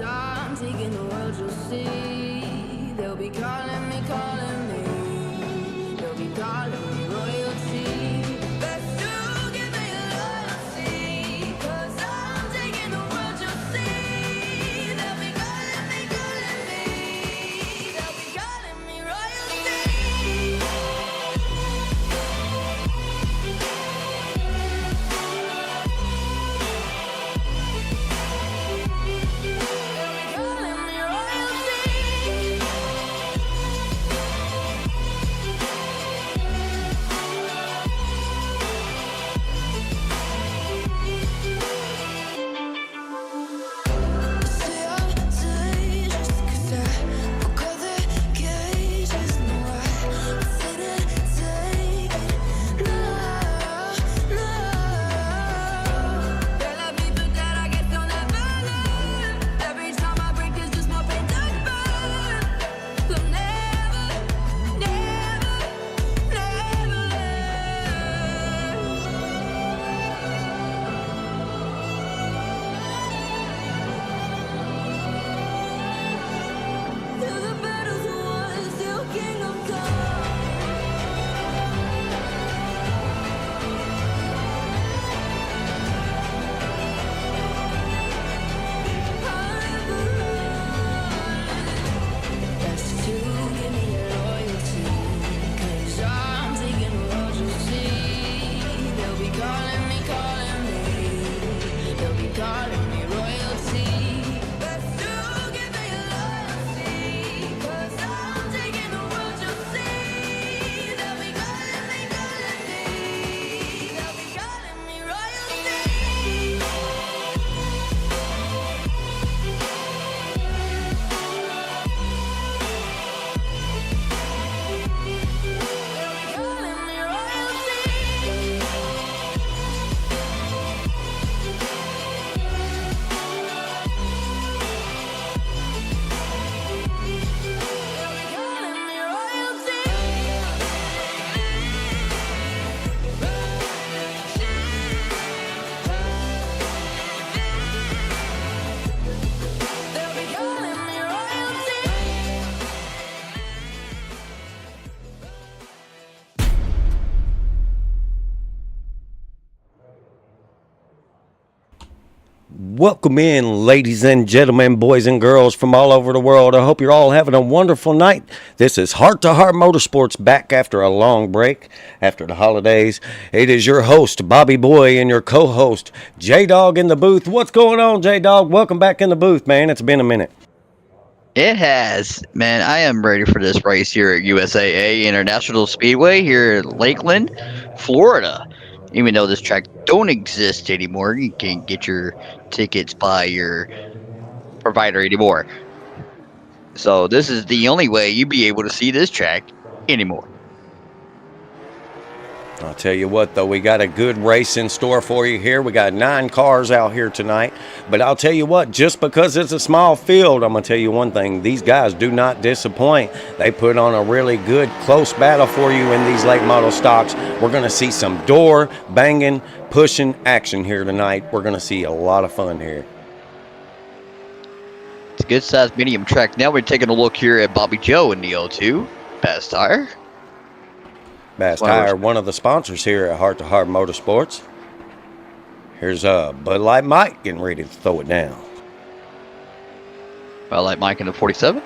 I'm taking the world, you'll see. They'll be calling me, they'll be calling me royalty. Best to give me loyalty, 'cause I'm taking the world, you'll see. They'll be calling me, they'll be calling me royalty. Welcome in, ladies and gentlemen, boys and girls from all over the world. I hope you're all having a wonderful night. This is Heart to Heart Motorsports, back after a long break, after the holidays. It is your host, Bobby Boy, and your co-host, J-Dog in the booth. What's going on, J-Dog? Welcome back in the booth, man. It's been a minute. It has. Man, I am ready for this race here at USAA International Speedway here in Lakeland, Florida. Even though this track don't exist anymore, you can't get your tickets by your provider anymore. So this is the only way you'll be able to see this track anymore. I'll tell you what, though, we got a good race in store for you here. We got 9 cars out here tonight. But I'll tell you what, just because it's a small field, I'm going to tell you one thing. These guys do not disappoint. They put on a really good, close battle for you in these late model stocks. We're going to see some door banging, pushing action here tonight. We're going to see a lot of fun here. It's a good-sized medium track. Now we're taking a look here at Bobby Joe in the O2. Best tire. Bass Tire, one of the sponsors here at Heart to Heart Motorsports. Here's Bud Light Mike getting ready to throw it down. Bud Light Mike in the 47.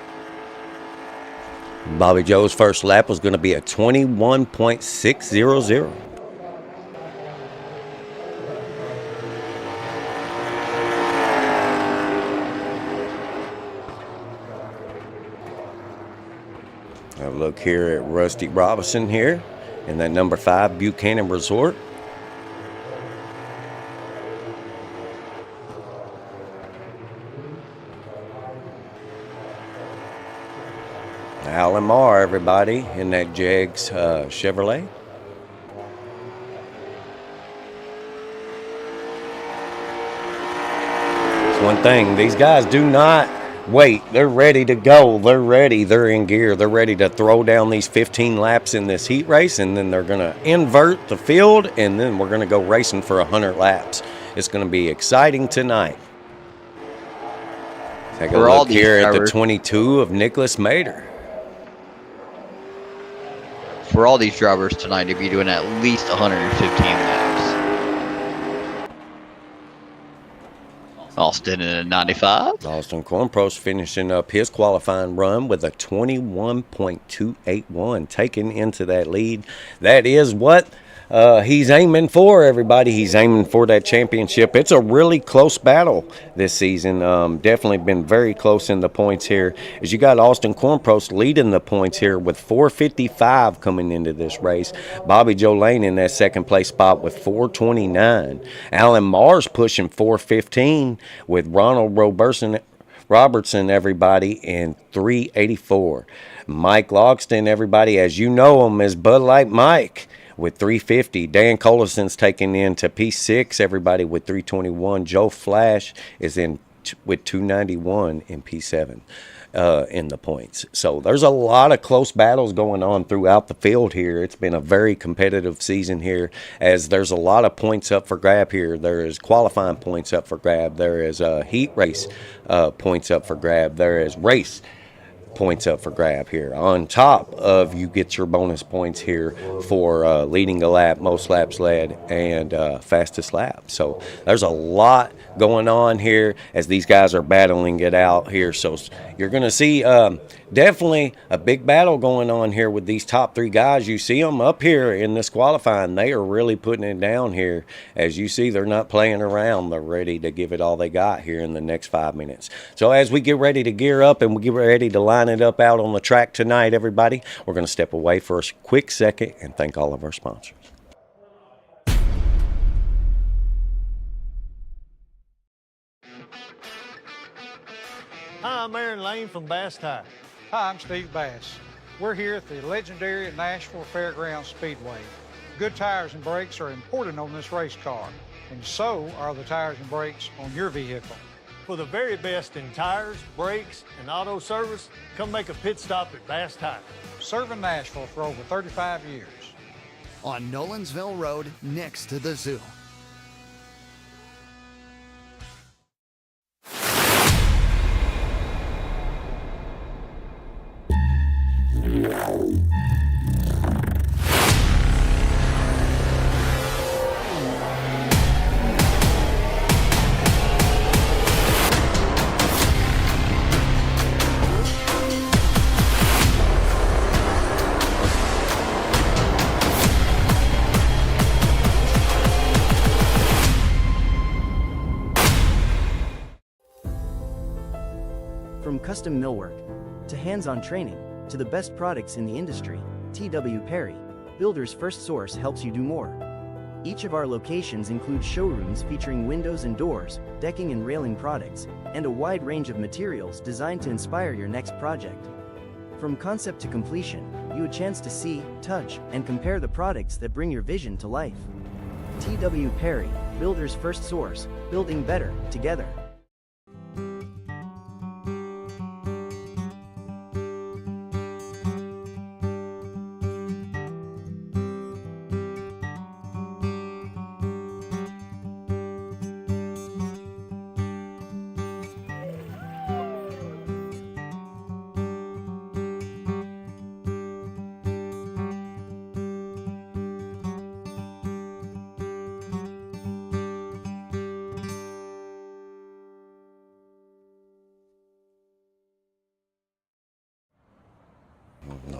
Bobby Joe's first lap was going to be a 21.600. Have a look here at Rusty Robinson here in that number 5 Buchanan Resort. Alan Marr, everybody, in that Jegs Chevrolet. It's one thing, these guys do not wait. They're ready to go. They're ready. They're in gear. They're ready to throw down these 15 laps in this heat race, and then they're going to invert the field, and then we're going to go racing for 100 laps. It's going to be exciting tonight. Take a For all look these here at the drivers, 22 of Nicholas Mater. for all these drivers tonight to be doing at least 115 laps. Austin in a 95. Austin Cornprost finishing up his qualifying run with a 21.281, taken into that lead. That is what he's aiming for, everybody. He's aiming for that championship. It's a really close battle this season. Definitely been very close in the points here. As you got Austin Cornprost leading the points here with 455 coming into this race. Bobby Joe Lane in that second place spot with 429. Alan Mars pushing 415 with Ronald Robertson, everybody, in 384. Mike Logston, everybody, as you know him as Bud Light Mike, with 350. Dan Collison's taken into P6, everybody, with 321. Joe Flash is in with 291 in P7 in the points. So there's a lot of close battles going on throughout the field here. It's been a very competitive season here, as there's a lot of points up for grab here. There is qualifying points up for grab. There is heat race points up for grab. There is race points up for grab here. On top of, you get your bonus points here for leading a lap, most laps led, and fastest lap. So there's a lot going on here as these guys are battling it out here. So you're going to see definitely a big battle going on here with these top three guys. You see them up here in this qualifying. They are really putting it down here. As you see, they're not playing around. They're ready to give it all they got here in the next 5 minutes. So as we get ready to gear up and we get ready to line it up out on the track tonight, everybody, we're going to step away for a quick second and thank all of our sponsors. Hi, I'm Aaron Lane from Bass Tire. Hi, I'm Steve Bass. We're here at the legendary Nashville Fairgrounds Speedway. Good tires and brakes are important on this race car, and so are the tires and brakes on your vehicle. For the very best in tires, brakes, and auto service, come make a pit stop at Bass Tire. Serving Nashville for over 35 years. On Nolensville Road next to the zoo. From custom millwork, to hands-on training, to the best products in the industry, T.W. Perry, Builder's First Source, helps you do more. Each of our locations includes showrooms featuring windows and doors, decking and railing products, and a wide range of materials designed to inspire your next project. From concept to completion, you a chance to see, touch, and compare the products that bring your vision to life. T.W. Perry, Builder's First Source, building better, together.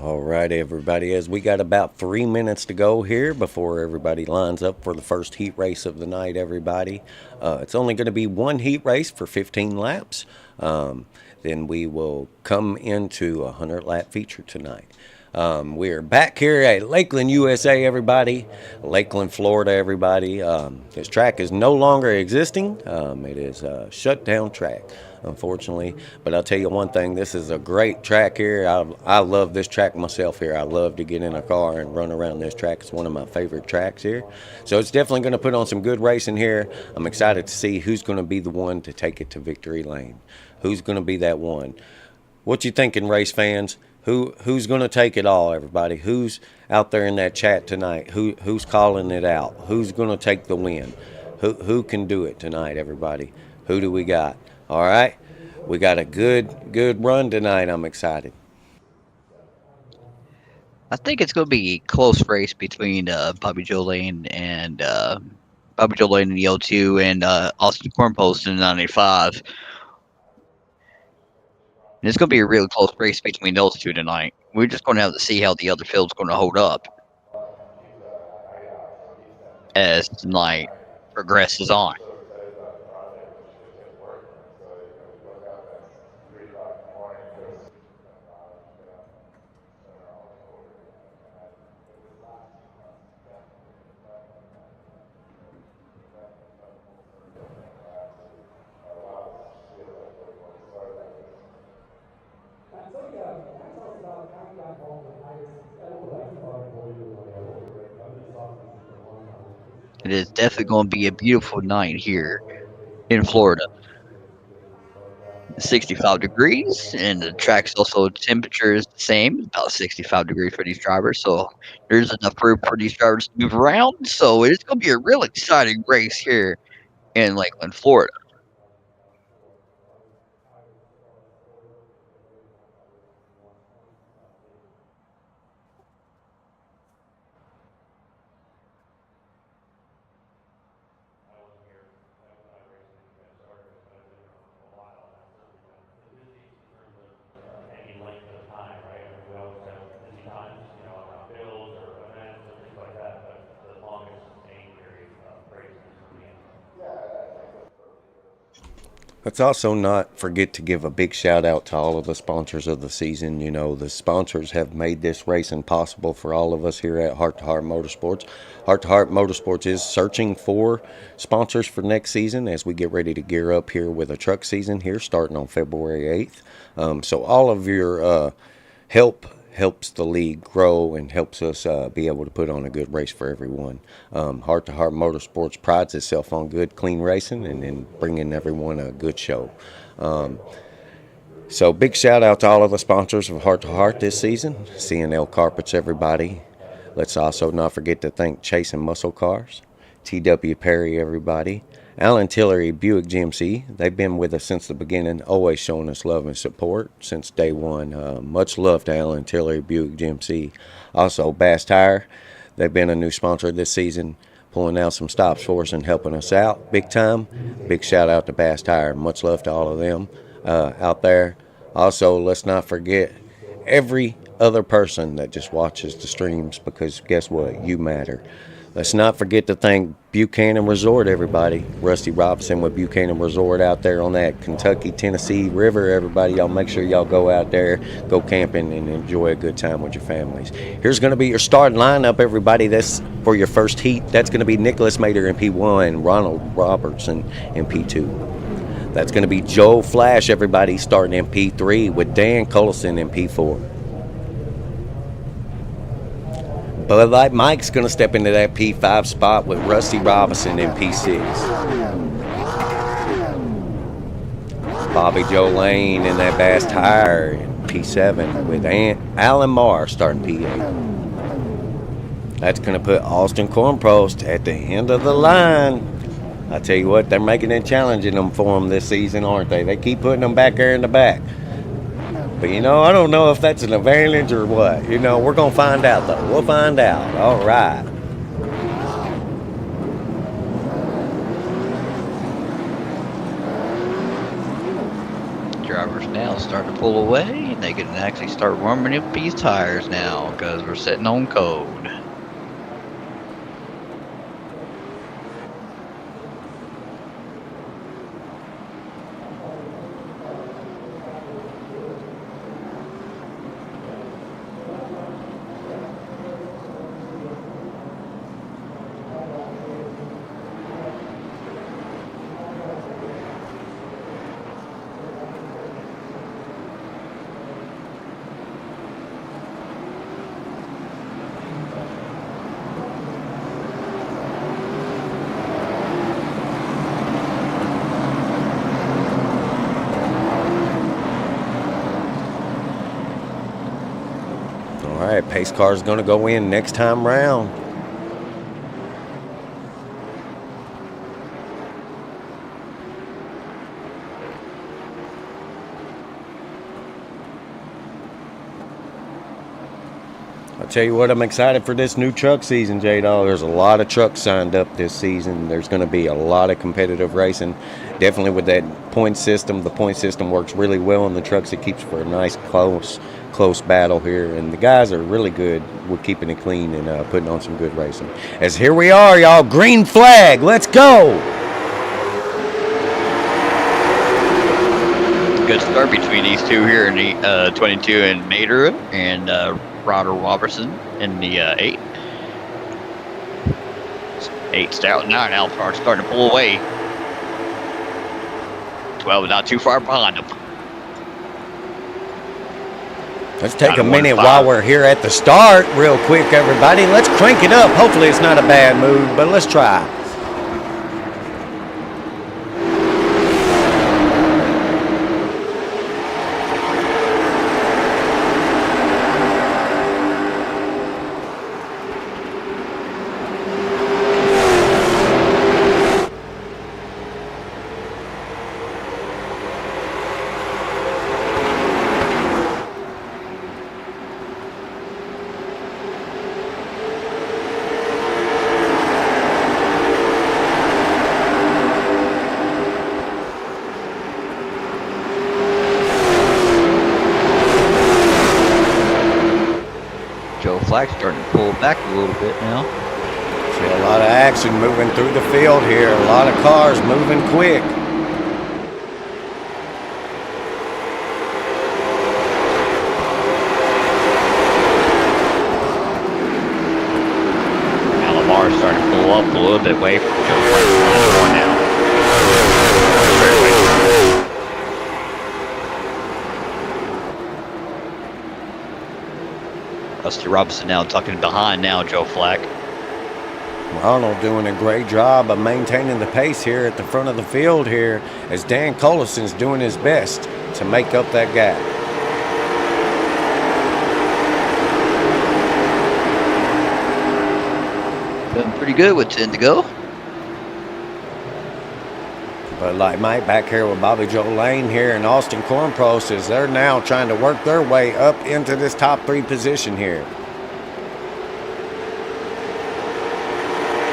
All right, everybody, as we got about 3 minutes to go here before everybody lines up for the first heat race of the night, everybody. It's only going to be one heat race for 15 laps. Then we will come into a 100-lap feature tonight. We're back here at Lakeland, USA, everybody. Lakeland, Florida, everybody. This track is no longer existing. It is a shut-down track, unfortunately. But I'll tell you one thing, this is a great track here. I love this track myself here. I love to get in a car and run around this track. It's one of my favorite tracks here. So it's definitely going to put on some good racing here. I'm excited to see who's going to be the one to take it to victory lane. Who's going to be that one? What you thinking, race fans? Who's going to take it all, everybody? Who's out there in that chat tonight? Who's calling it out? Who's going to take the win? Who can do it tonight, everybody? Who do we got? All right. We got a good run tonight. I'm excited. I think it's going to be a close race between Bobby Joe Lane and Bobby Joe Lane in the O2 and Austin Cornpost in the 95. And it's going to be a really close race between those two tonight. We're just going to have to see how the other field's going to hold up as the night progresses on. It is definitely going to be a beautiful night here in Florida. 65 degrees, and the track's also temperature is the same, about 65 degrees for these drivers. So there's enough room for these drivers to move around. So it's going to be a real exciting race here in Lakeland, Florida. Let's also not forget to give a big shout out to all of the sponsors of the season. You know, the sponsors have made this racing possible for all of us here at Heart to Heart Motorsports. Heart to Heart Motorsports is searching for sponsors for next season as we get ready to gear up here with a truck season here starting on February 8th. So all of your help helps the league grow and helps us be able to put on a good race for everyone. Heart to Heart Motorsports prides itself on good, clean racing and bringing everyone a good show. So big shout out to all of the sponsors of Heart to Heart this season. C&L Carpets, everybody. Let's also not forget to thank Chase and Muscle Cars, T.W. Perry, everybody. Alan Tillery, Buick GMC, they've been with us since the beginning, always showing us love and support since day one. Much love to Alan Tillery, Buick GMC. Also, Bass Tire, they've been a new sponsor this season, pulling out some stops for us and helping us out big time. Big shout out to Bass Tire. Much love to all of them out there. Also, let's not forget every other person that just watches the streams, because guess what? You matter. Let's not forget to thank Buchanan Resort, everybody. Rusty Robinson with Buchanan Resort out there on that Kentucky-Tennessee River, everybody. Y'all make sure y'all go out there, go camping, and enjoy a good time with your families. Here's going to be your starting lineup, everybody. That's for your first heat. That's going to be Nicholas Mader in P1, Ronald Robertson in P2. That's going to be Joe Flash, everybody, starting in P3 with Dan Cullison in P4. Bud Light Mike's going to step into that P5 spot with Rusty Robinson in P6. Bobby Joe Lane in that Bass Tire in P7 with Alan Marr starting P8. That's going to put Austin Cornpost at the end of the line. I tell you what, they're making it challenging them for them this season, aren't they? They keep putting them back there in the back. But, you know, I don't know if that's an advantage or what. You know, we're going to find out, though. We'll find out. All right. Drivers now start to pull away. They can actually start warming up these tires now because we're sitting on code. All right, pace car is going to go in next time round. I'll tell you what, I'm excited for this new truck season, J-Dog. There's a lot of trucks signed up this season. There's going to be a lot of competitive racing. Definitely with that point system. The point system works really well on the trucks. It keeps for a nice, close battle here. And the guys are really good with keeping it clean and putting on some good racing. As here we are, y'all. Green flag. Let's go. Good start between these two here in the 22 and Mater and Ryder Robertson in the 8. 8 Stout, 9 Alphard starting to pull away. 12 not too far behind them. Let's take a minute while we're here at the start real quick, everybody. Let's crank it up. Hopefully it's not a bad mood, but let's try. Flag starting to pull back a little bit now. See a lot of action moving through the field here. A lot of cars moving quick. Now Lamar's starting to pull up a little bit away from Joe Flank's now. Rusty Robinson now tucking behind now, Joe Flack. Ronald doing a great job of maintaining the pace here at the front of the field here as Dan Collison's doing his best to make up that gap. Doing pretty good with 10 to go. But like Mike back here with Bobby Joe Lane here and Austin Cornpost as they're now trying to work their way up into this top 3 position here.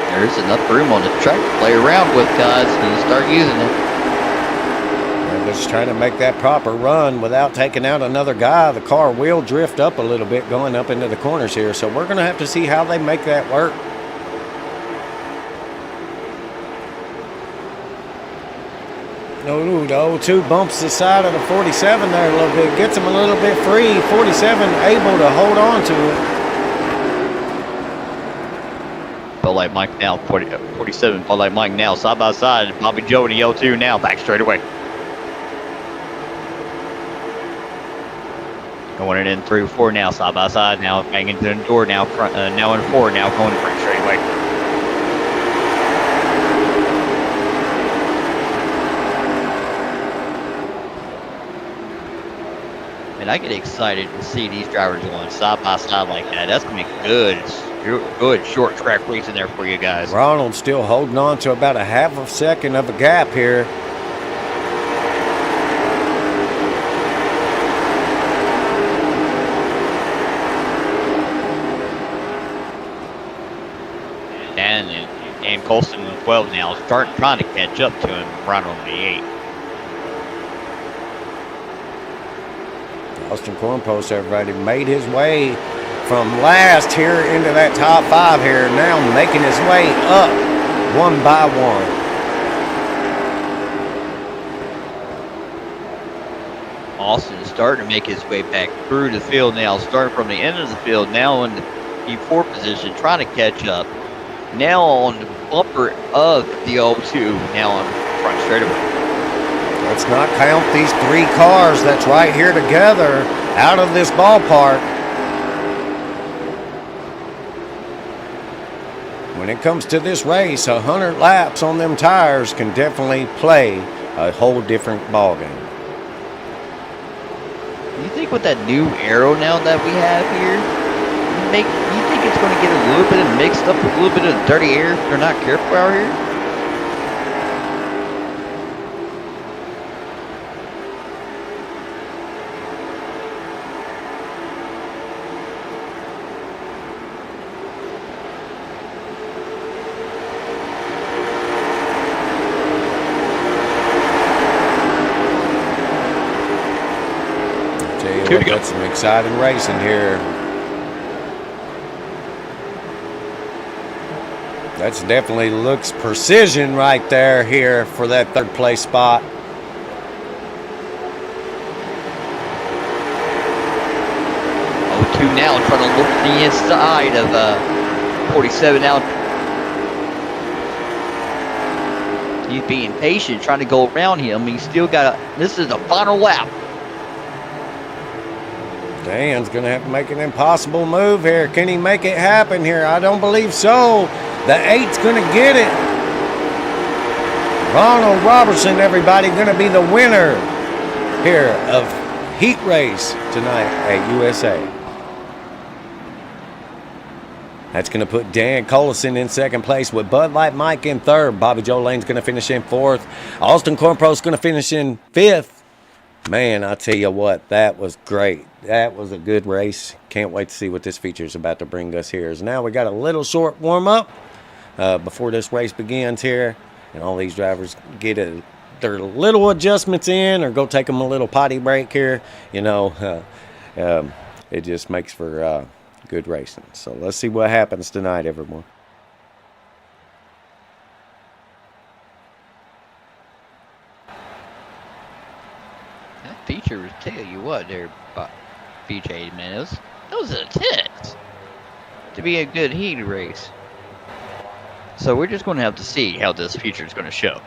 There's enough room on the track to play around with, guys, and start using it. They're just trying to make that proper run without taking out another guy. The car will drift up a little bit going up into the corners here, so we're going to have to see how they make that work. No, the 02 bumps the side of the 47 there a little bit, gets him a little bit free. 47 able to hold on to it. Felt like Mike now, 47 felt like Mike now, side by side. Bobby Joe to L2 now, back straight away. Going in 3 or 4 now, side by side now, banging to the door now, front, now in 4 now, going front straight away. And I get excited to see these drivers going side by side like that. That's going to be good short track racing there for you guys. Ronald still holding on to about a half a second of a gap here. And Colson in 12 now, trying to catch up to him, Ronald in the 8. Austin Cornpost, everybody, made his way from last here into that top 5 here, now making his way up one by one. Austin is starting to make his way back through the field now, starting from the end of the field, now in the P4 position, trying to catch up. Now on the bumper of the 02, now on front straightaway. Let's not count these 3 cars that's right here together out of this ballpark. When it comes to this race, 100 laps on them tires can definitely play a whole different ballgame. You think with that new aero now that we have here, you think it's going to get a little bit of mixed up, a little bit of dirty air if they're not careful out here? Tell you Two what, to go. that's some exciting racing here. That's definitely looks precision right there here for that third place spot. Oh, 2 now trying to look the inside of 47 now. He's being patient, trying to go around him. He's still got this is the final lap. Dan's going to have to make an impossible move here. Can he make it happen here? I don't believe so. The 8's going to get it. Ronald Robertson, everybody, going to be the winner here of heat race tonight at USA. That's going to put Dan Collison in second place with Bud Light Mike in third. Bobby Joe Lane's going to finish in fourth. Austin Cornpro's going to finish in fifth. Man, I tell you what, that was great. That was a good race. Can't wait to see what this feature is about to bring us here. So now we got a little short warm-up before this race begins here. And all these drivers get their little adjustments in or go take them a little potty break here. You know, it just makes for good racing. So let's see what happens tonight, everyone. That feature, tell you what, there, BJ, man, that was intense to be a good heat race. So we're just going to have to see how this feature is going to show.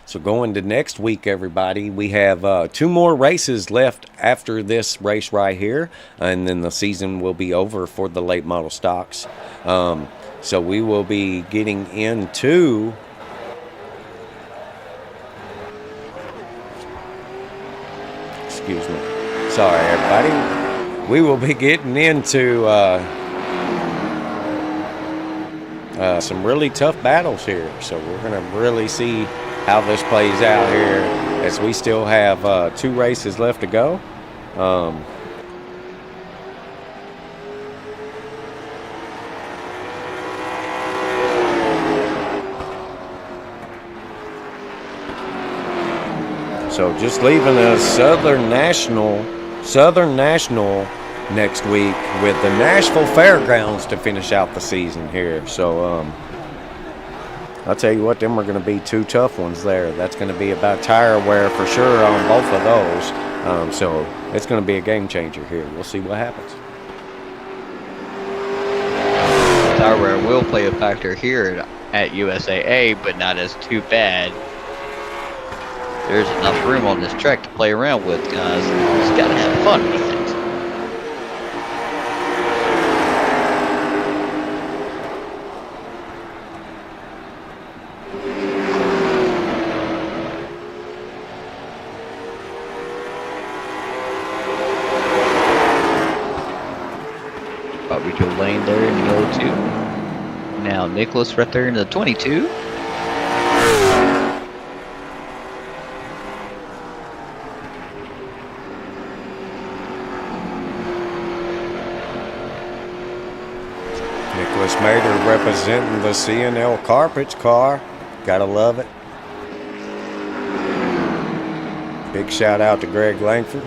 So going to next week, everybody, we have 2 more races left after this race right here, and then the season will be over for the late model stocks. So we will be getting into excuse me. Sorry, everybody. We will be getting into some really tough battles here. So we're going to really see how this plays out here as we still have 2 races left to go. So just leaving a Southern National next week with the Nashville Fairgrounds to finish out the season here. So I'll tell you what, them are going to be 2 tough ones there. That's going to be about tire wear for sure on both of those. So it's going to be a game changer here. We'll see what happens. Tire wear will play a factor here at USAA, but not as too bad. There's enough room on this track to play around with, guys. You just gotta have fun with it. Bobby Joe Lane there in the 02. Now Nicholas right there in the 22. Nicholas Mader representing the CNL Carpets car. Gotta love it. Big shout out to Greg Langford.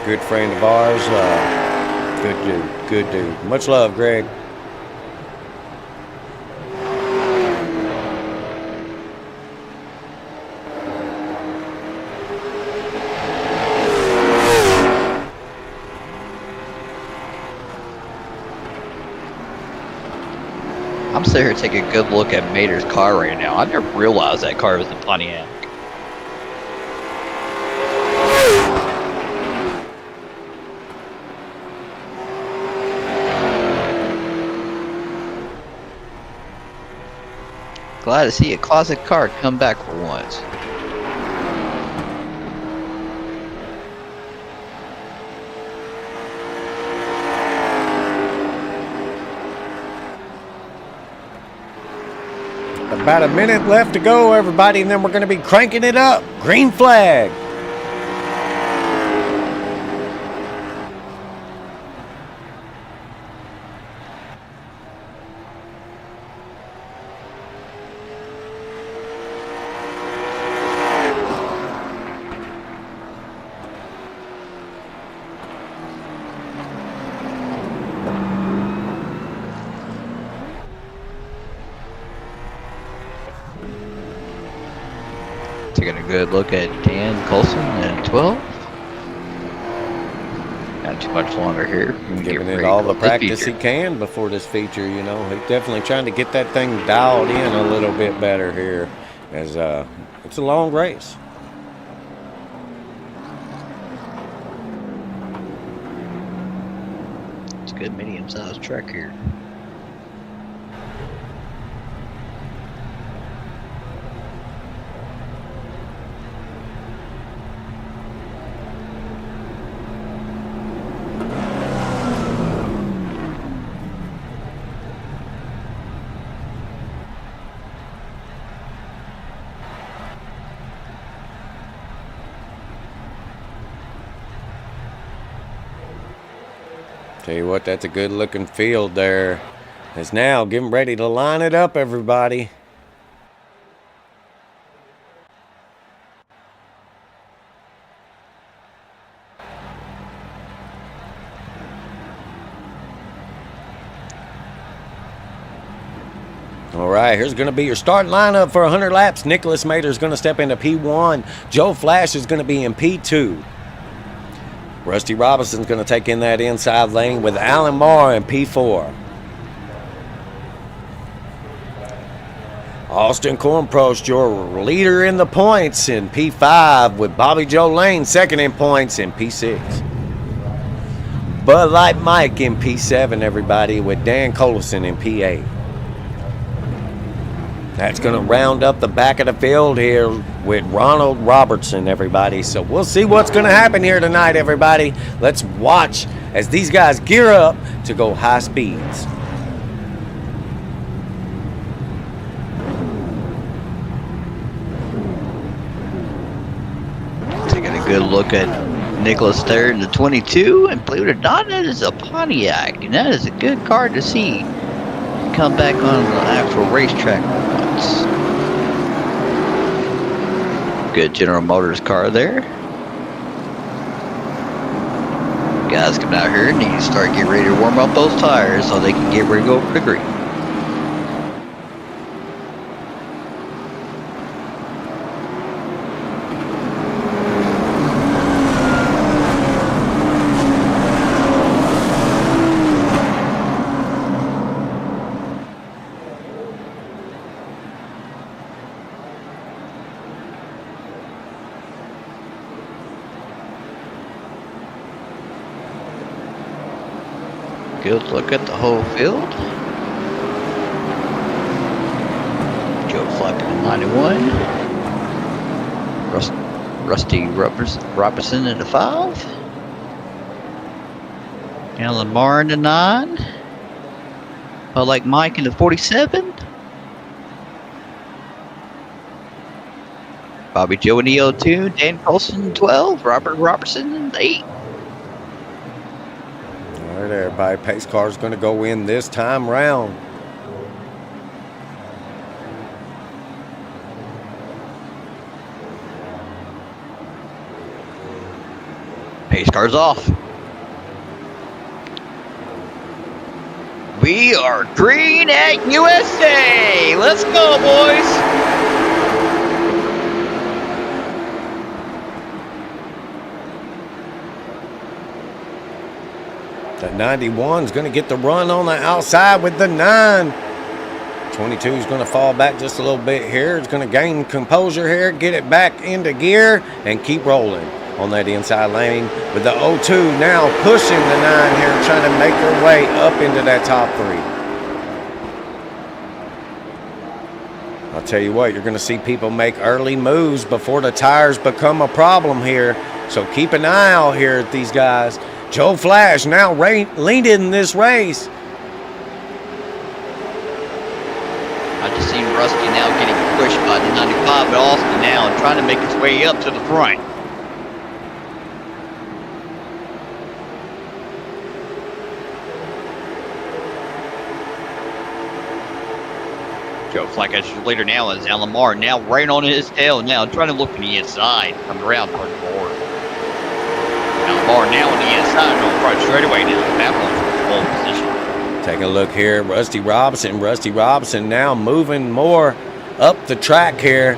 Good friend of ours. Good dude. Much love, Greg. I'm sitting here taking a good look at Mater's car right now. I never realized that car was a Pontiac. Glad to see a classic car come back for once. About a minute left to go, everybody, and then we're going to be cranking it up. Green flag. Taking a good look at Dan Coulson at 12. Not too much longer here. Giving it all the practice he can before this feature, you know. He's definitely trying to get that thing dialed in a little bit better here, as it's a long race. It's a good medium-sized track here. Tell you what, that's a good looking field there. It's now getting ready to line it up, everybody. All right, here's going to be your starting lineup for 100 laps. Nicholas Mater is going to step into P1. Joe Flash is going to be in P2. Rusty Robinson's going to take in that inside lane with Alan Marr in P4. Austin Kornprost, your leader in the points, in P5, with Bobby Joe Lane second in points in P6. Bud Light Mike in P7, everybody, with Dan Collison in P8. That's going to round up the back of the field here with Ronald Robertson, everybody. So we'll see what's going to happen here tonight, everybody. Let's watch as these guys gear up to go high speeds. Taking a good look at Nicholas there in the 22, and believe it or not, that is a Pontiac, and that is a good car to see come back on the actual racetrack once. Good General Motors car there. Guys coming out here need to start getting ready to warm up those tires so they can get ready to go for the green. Good look at the whole field. Joe Flack in 91. Rusty Robertson in the 5. Alan Marr in the 9. Like Mike in the 47. Bobby Joe in the 02. Dan Colson 12. Robert Robertson in the 8. All right, everybody. Pace car is going to go in this time round. Pace car's off. We are green at USA. Let's go, boys. That 91 is going to get the run on the outside with the 9. 22 is going to fall back just a little bit here. It's going to gain composure here, get it back into gear, and keep rolling on that inside lane with the 02 now pushing the 9 here, trying to make their way up into that top 3. I'll tell you what, you're going to see people make early moves before the tires become a problem here. So keep an eye out here at these guys. Joe Flash now leading this race. I just seen Rusty now getting pushed by the 95, but Austin now trying to make his way up to the front. Joe Flack as your leader now is Alan Marr now right on his tail now trying to look to the inside, coming around toward the board. Alan Marr now on the inside, going right straight away now. Babylon's in pole position. Take a look here, Rusty Robinson. Rusty Robinson now moving more up the track here.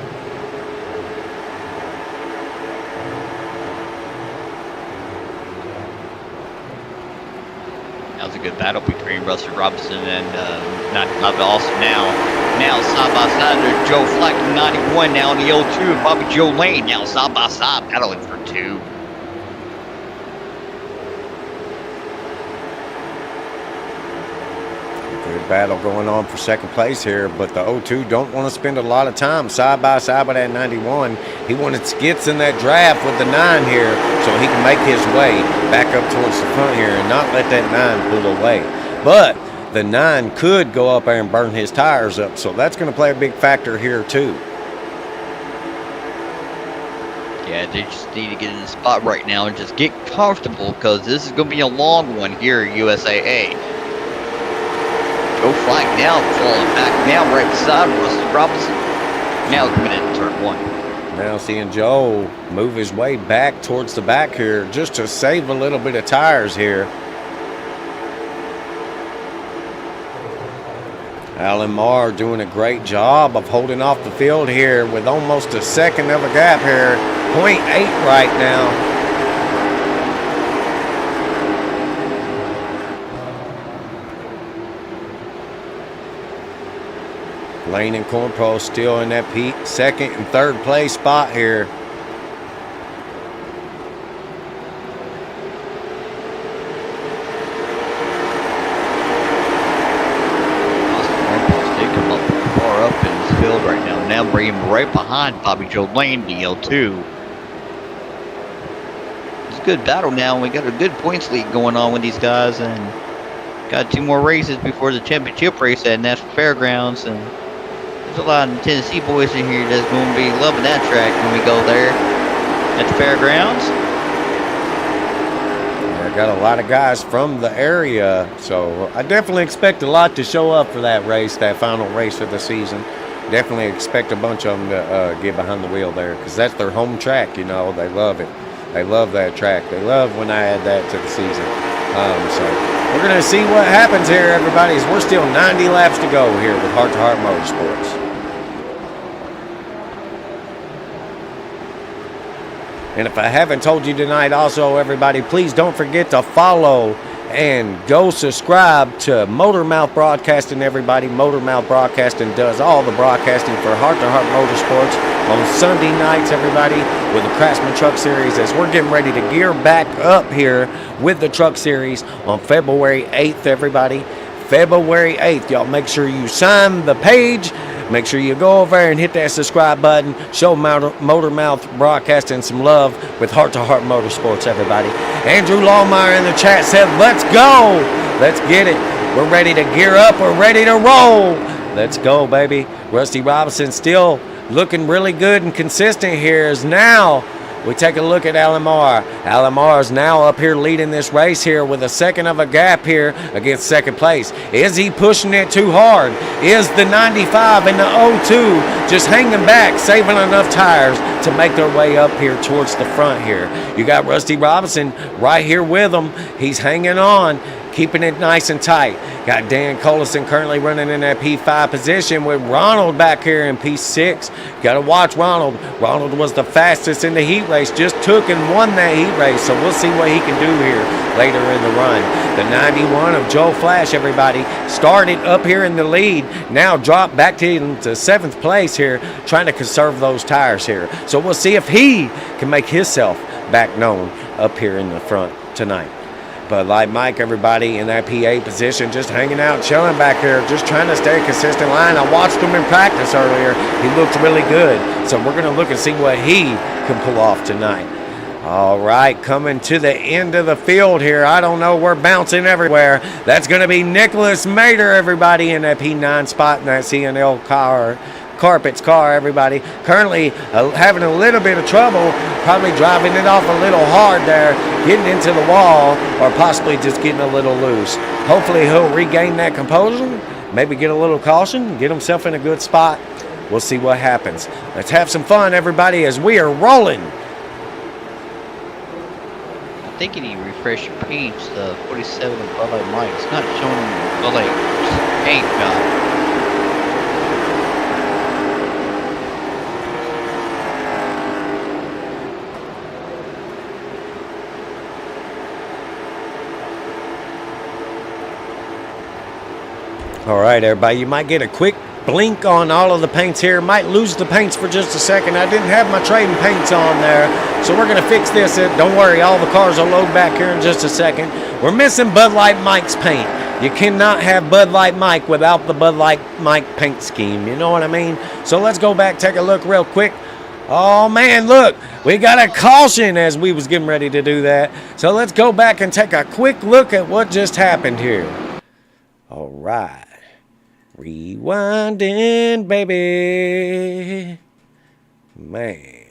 good battle between Rusty Robinson and not also now side by side there's Joe Flack in 91 now in the 02 and Bobby Joe Lane now side by side battling for 2. Good battle going on for second place here, but the 02 don't want to spend a lot of time side by side with that 91. He wanted skits in that draft with the 9 here so he can make his way back up towards the front here and not let that 9 pull away. But the 9 could go up there and burn his tires up, so that's going to play a big factor here too. Yeah, they just need to get in the spot right now and just get comfortable because this is going to be a long one here at USAA. Joe Flack now falling back now right beside Rusty Robinson. Now coming into turn 1. Now seeing Joe move his way back towards the back here just to save a little bit of tires here. Alan Marr doing a great job of holding off the field here with almost a second of a gap here. 0.8 right now. Lane and Cornpro still in that second and third place spot here. They come up far up in this field right now. Now bring him right behind Bobby Joe Lane, DL2. It's a good battle now. We got a good points lead going on with these guys, and got 2 more races before the championship race at National Fairgrounds. And there's a lot of Tennessee boys in here that's going to be loving that track when we go there at the fairgrounds. I got a lot of guys from the area, so I definitely expect a lot to show up for that race, that final race of the season. Definitely expect a bunch of them to get behind the wheel there because that's their home track, you know. They love it. They love that track. They love when I add that to the season. So we're going to see what happens here, everybody, as we're still 90 laps to go here with Heart to Heart Motorsports. And if I haven't told you tonight also, everybody, please don't forget to follow and go subscribe to Motormouth Broadcasting, everybody. Motormouth Broadcasting does all the broadcasting for Heart to Heart Motorsports on Sunday nights, everybody, with the Craftsman Truck Series as we're getting ready to gear back up here with the Truck Series on February 8th, everybody. February 8th. Y'all make sure you sign the page. Make sure you go over there and hit that subscribe button. Show Motormouth Broadcasting some love with Heart to Heart Motorsports, everybody. Andrew Lawmeyer in the chat said, let's go. Let's get it. We're ready to gear up. We're ready to roll. Let's go, baby. Rusty Robinson still looking really good and consistent here. Is now we take a look at Alan Marr. Alan Marr is now up here leading this race here with a second of a gap here against second place. Is he pushing it too hard? Is the 95 and the 02 just hanging back, saving enough tires to make their way up here towards the front here? You got Rusty Robinson right here with him. He's hanging on, keeping it nice and tight. Got Dan Collison currently running in that P5 position with Ronald back here in P6. Got to watch Ronald. Ronald was the fastest in the heat race, just took and won that heat race, so we'll see what he can do here later in the run. The 91 of Joe Flash, everybody, started up here in the lead, now dropped back to 7th place here, trying to conserve those tires here. So we'll see if he can make himself back known up here in the front tonight. But like Mike, everybody in that PA position, just hanging out, chilling back here, just trying to stay a consistent line. I watched him in practice earlier. He looked really good. So we're going to look and see what he can pull off tonight. All right, coming to the end of the field here. I don't know, we're bouncing everywhere. That's going to be Nicholas Mader, everybody, in that P9 spot in that CNL Carpets car, everybody. Currently having a little bit of trouble, probably driving it off a little hard there, getting into the wall, or possibly just getting a little loose. Hopefully he'll regain that composure, maybe get a little caution, get himself in a good spot. We'll see what happens. Let's have some fun, everybody, as we are rolling. I think you need to refresh your page, the 47 of Bud Light Mike. It's not showing Bud Light paint job. All right, everybody, you might get a quick blink on all of the paints here. Might lose the paints for just a second. I didn't have my trading paints on there, so we're going to fix this. Don't worry, all the cars will load back here in just a second. We're missing Bud Light Mike's paint. You cannot have Bud Light Mike without the Bud Light Mike paint scheme. You know what I mean? So let's go back, take a look real quick. Oh, man, look, we got a caution as we was getting ready to do that. So let's go back and take a quick look at what just happened here. All right. Rewinding, baby. Man.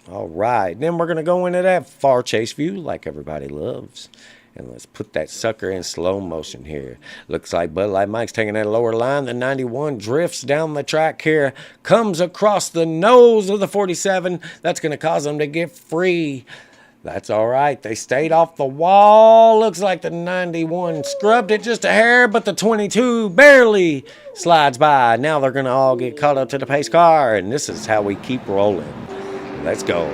All right. Then we're going to go into that far chase view like everybody loves. And let's put that sucker in slow motion here. Looks like Bud Light Mike's taking that lower line. The 91 drifts down the track here. Comes across the nose of the 47. That's going to cause them to get free. That's all right. They stayed off the wall. Looks like the 91 scrubbed it just a hair, but the 22 barely slides by. Now they're going to all get caught up to the pace car, and this is how we keep rolling. Let's go.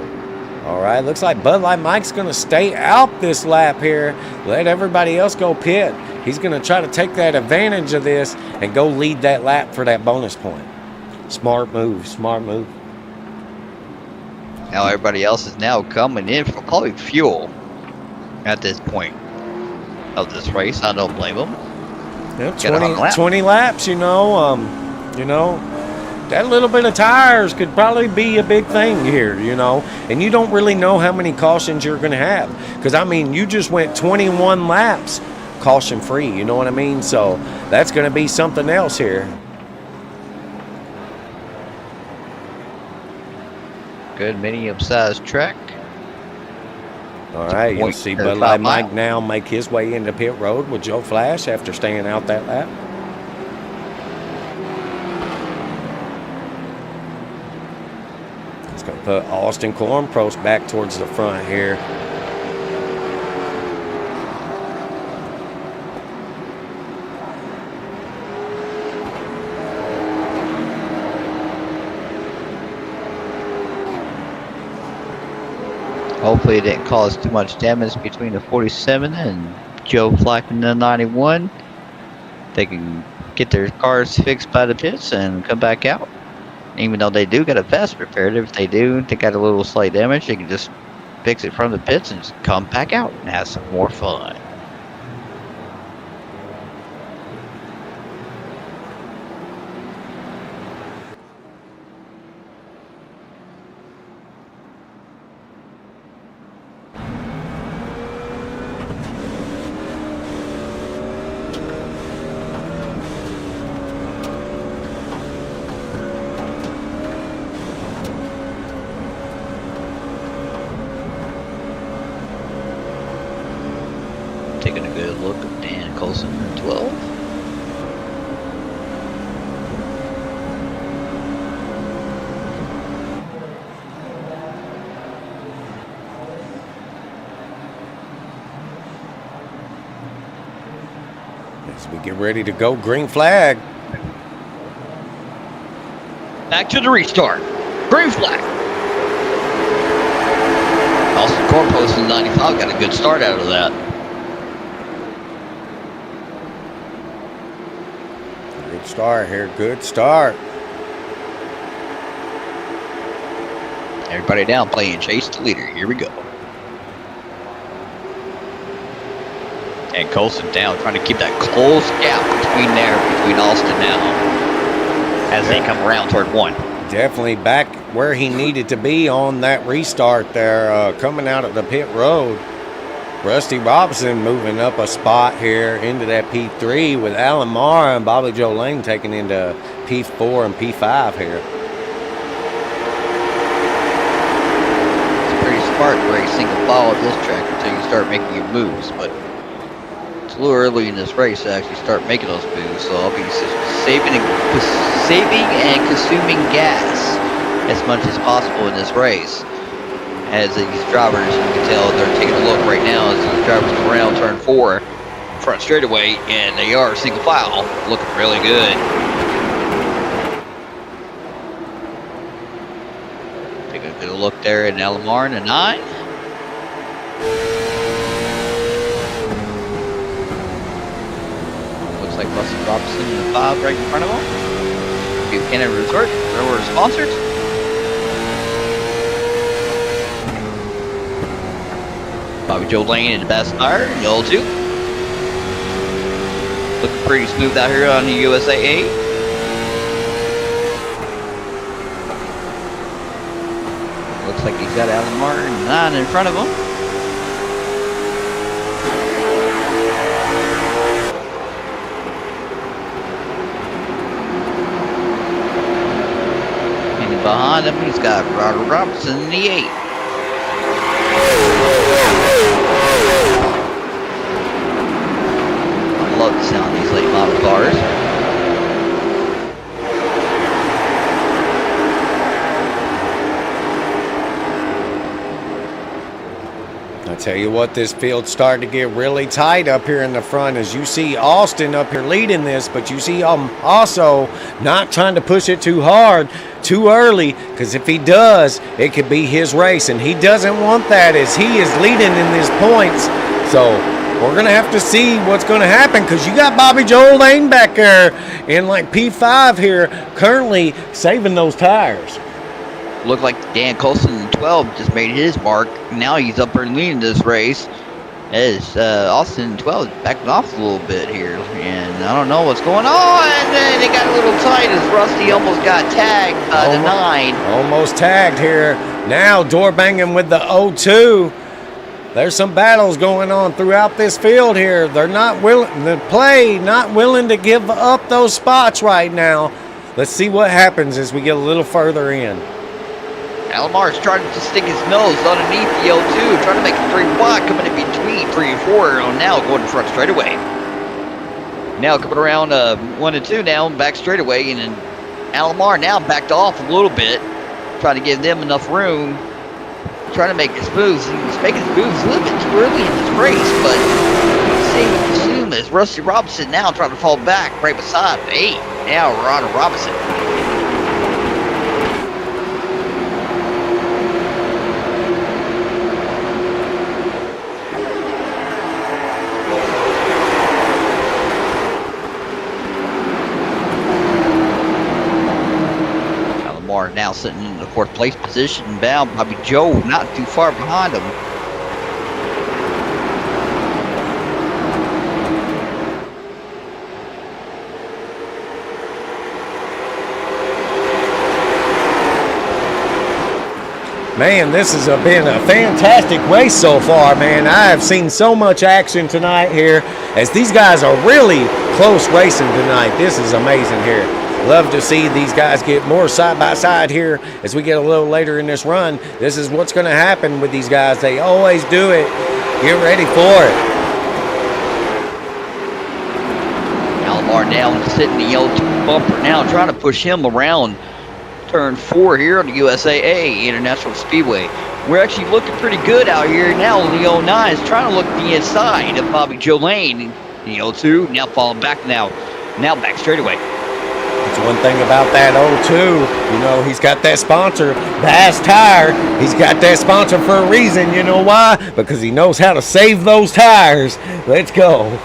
All right, looks like Bud Light Mike's going to stay out this lap here. Let everybody else go pit. He's going to try to take that advantage of this and go lead that lap for that bonus point. Smart move, smart move. Now everybody else is now coming in for probably fuel at this point of this race. I don't blame them. Yeah, 20 laps, you know, that little bit of tires could probably be a big thing here, you know, and you don't really know how many cautions you're going to have because, I mean, you just went 21 laps caution free, you know what I mean? So that's going to be something else here. Good medium-sized track. All right, you'll see Bud Light Mike now make his way into pit road with Joe Flash after staying out that lap. It's going to put Austin Cornprost back towards the front here. Hopefully it didn't cause too much damage between the 47 and Joe Flack and the 91. They can get their cars fixed by the pits and come back out. Even though they do get a vest repaired, if they got a little slight damage, they can just fix it from the pits and just come back out and have some more fun. Taking a good look at Dan Coulson in 12. As we get ready to go, green flag. Back to the restart. Green flag. Austin Cornpost in 95 got a good start out of that. Good start here, good start. Everybody down playing chase the leader. Here we go. And Coulson down, trying to keep that close gap between Austin now as they come around toward one. Definitely back where he needed to be on that restart there, coming out of the pit road. Rusty Robinson moving up a spot here into that P3 with Alan Marr and Bobby Joe Lane taking into P4 and P5 here. It's pretty smart to race single file at this track until you start making your moves, but it's a little early in this race to actually start making those moves, so I'll be saving and consuming gas as much as possible in this race. As these drivers, you can tell they're taking a look right now as these drivers come around turn 4 front straightaway, and they are single file, looking really good. Take a good look there at Alamar in the 9. like Rusty Robinson in the 5 right in front of him. Buchanan Resort, railroad sponsors. Bobby Joe Lane in the best tire, yellow 2. Looking pretty smooth out here on the USAA. Looks like he's got Alan Martin 9 in front of him. And behind him, he's got Robert Robinson in the 8. I love the sound of these late model cars. I tell you what, this field's starting to get really tight up here in the front as you see Austin up here leading this, but you see also not trying to push it too hard, too early, because if he does, it could be his race, and he doesn't want that as he is leading in these points. So we're going to have to see what's going to happen because you got Bobby Joe Lane back there in like P5 here currently saving those tires. Looked like Dan Colson in 12 just made his mark. Now he's up there leading this race. As Austin in 12 is backing off a little bit here. And I don't know what's going on. And then it got a little tight as Rusty almost got tagged by the 9. Almost tagged here. Now door banging with the 0-2. There's some battles going on throughout this field here. They're not willing, the play not willing to give up those spots right now. Let's see what happens as we get a little further in. Alamar's trying to stick his nose underneath the L2, trying to make a 3 wide, coming in between 3 and 4. On now going in front straightaway. Now coming around 1 and 2 now, back straightaway, and then Alamar now backed off a little bit, trying to give them enough room, trying to make his moves. He was making his moves a little bit too early in this race, but same assume as Rusty Robinson now trying to fall back right beside 8. Now Ronald Robinson. Now sitting in the 4th place position, bound Bobby Joe not too far behind him. Man, this has been a fantastic race so far, man. I have seen so much action tonight here as these guys are really close racing tonight. This is amazing here. Love to see these guys get more side by side here as we get a little later in this run. This is what's going to happen with these guys. They always do it. Get ready for it. Alamar now sitting the L2 bumper now, trying to push him around turn 4 here on the USAA International Speedway. We're actually looking pretty good out here now. The 09 is trying to look the inside of Bobby Joe Lane. The L2 now falling back now back straightaway. That's one thing about that 0-2. You know, he's got that sponsor, Bass Tire. He's got that sponsor for a reason. You know why? Because he knows how to save those tires. Let's go.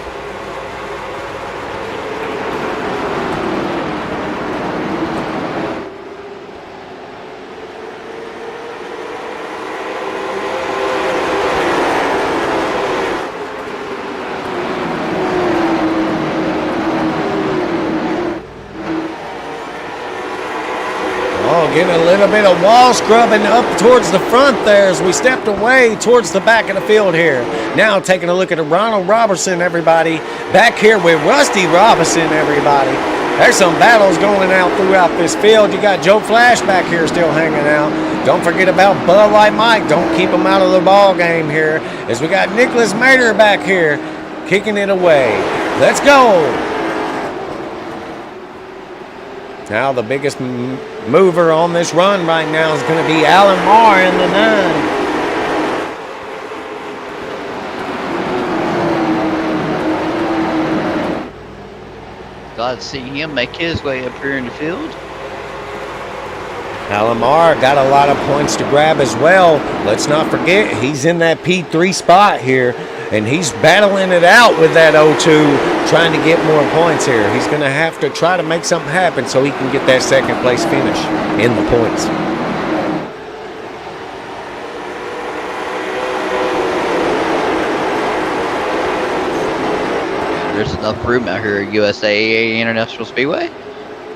Getting a little bit of wall scrubbing up towards the front there as we stepped away towards the back of the field here. Now taking a look at Ronald Robertson, everybody. Back here with Rusty Robinson, everybody. There's some battles going out throughout this field. You got Joe Flash back here still hanging out. Don't forget about Bud Light Mike. Don't keep him out of the ball game here as we got Nicholas Mader back here kicking it away. Let's go. Now the biggest mover on this run right now is going to be Alan Marr in the 9. Glad to see him make his way up here in the field. Alan Marr got a lot of points to grab as well. Let's not forget, he's in that P3 spot here and he's battling it out with that 0-2, trying to get more points here. He's going to have to try to make something happen so he can get that second place finish in the points. There's enough room out here at USAA International Speedway.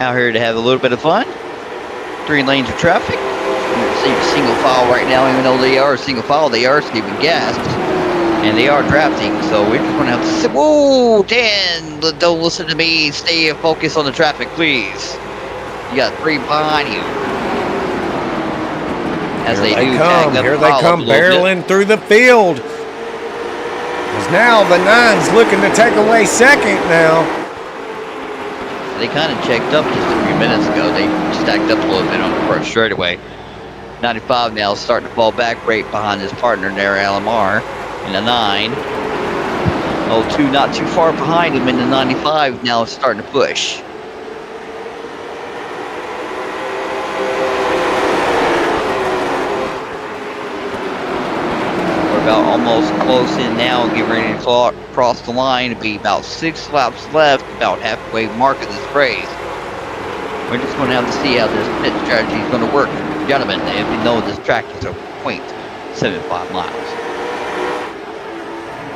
Out here to have a little bit of fun. 3 lanes of traffic. You can see the single file right now, even though they are single file, they are skipping gas. And they are drafting, so we're just going to have to sit. Whoa, Dan, don't listen to me. Stay focused on the traffic, please. You got 3 behind you. As Here they do come. tag up Here the they pile up come a little bit. barreling through the field. As now the 9's looking to take away second now. They kind of checked up just a few minutes ago. They stacked up a little bit on the first straightaway. 95 now starting to fall back right behind his partner there, Alamar, in the 9. 02 not too far behind him in the 95, now starting to push. We're about almost close in now, getting ready to cross the line. It'll be about 6 laps left, about halfway mark of this race. We're just going to have to see how this pit strategy is going to work. Gentlemen, if you know this track is a 0.75 miles.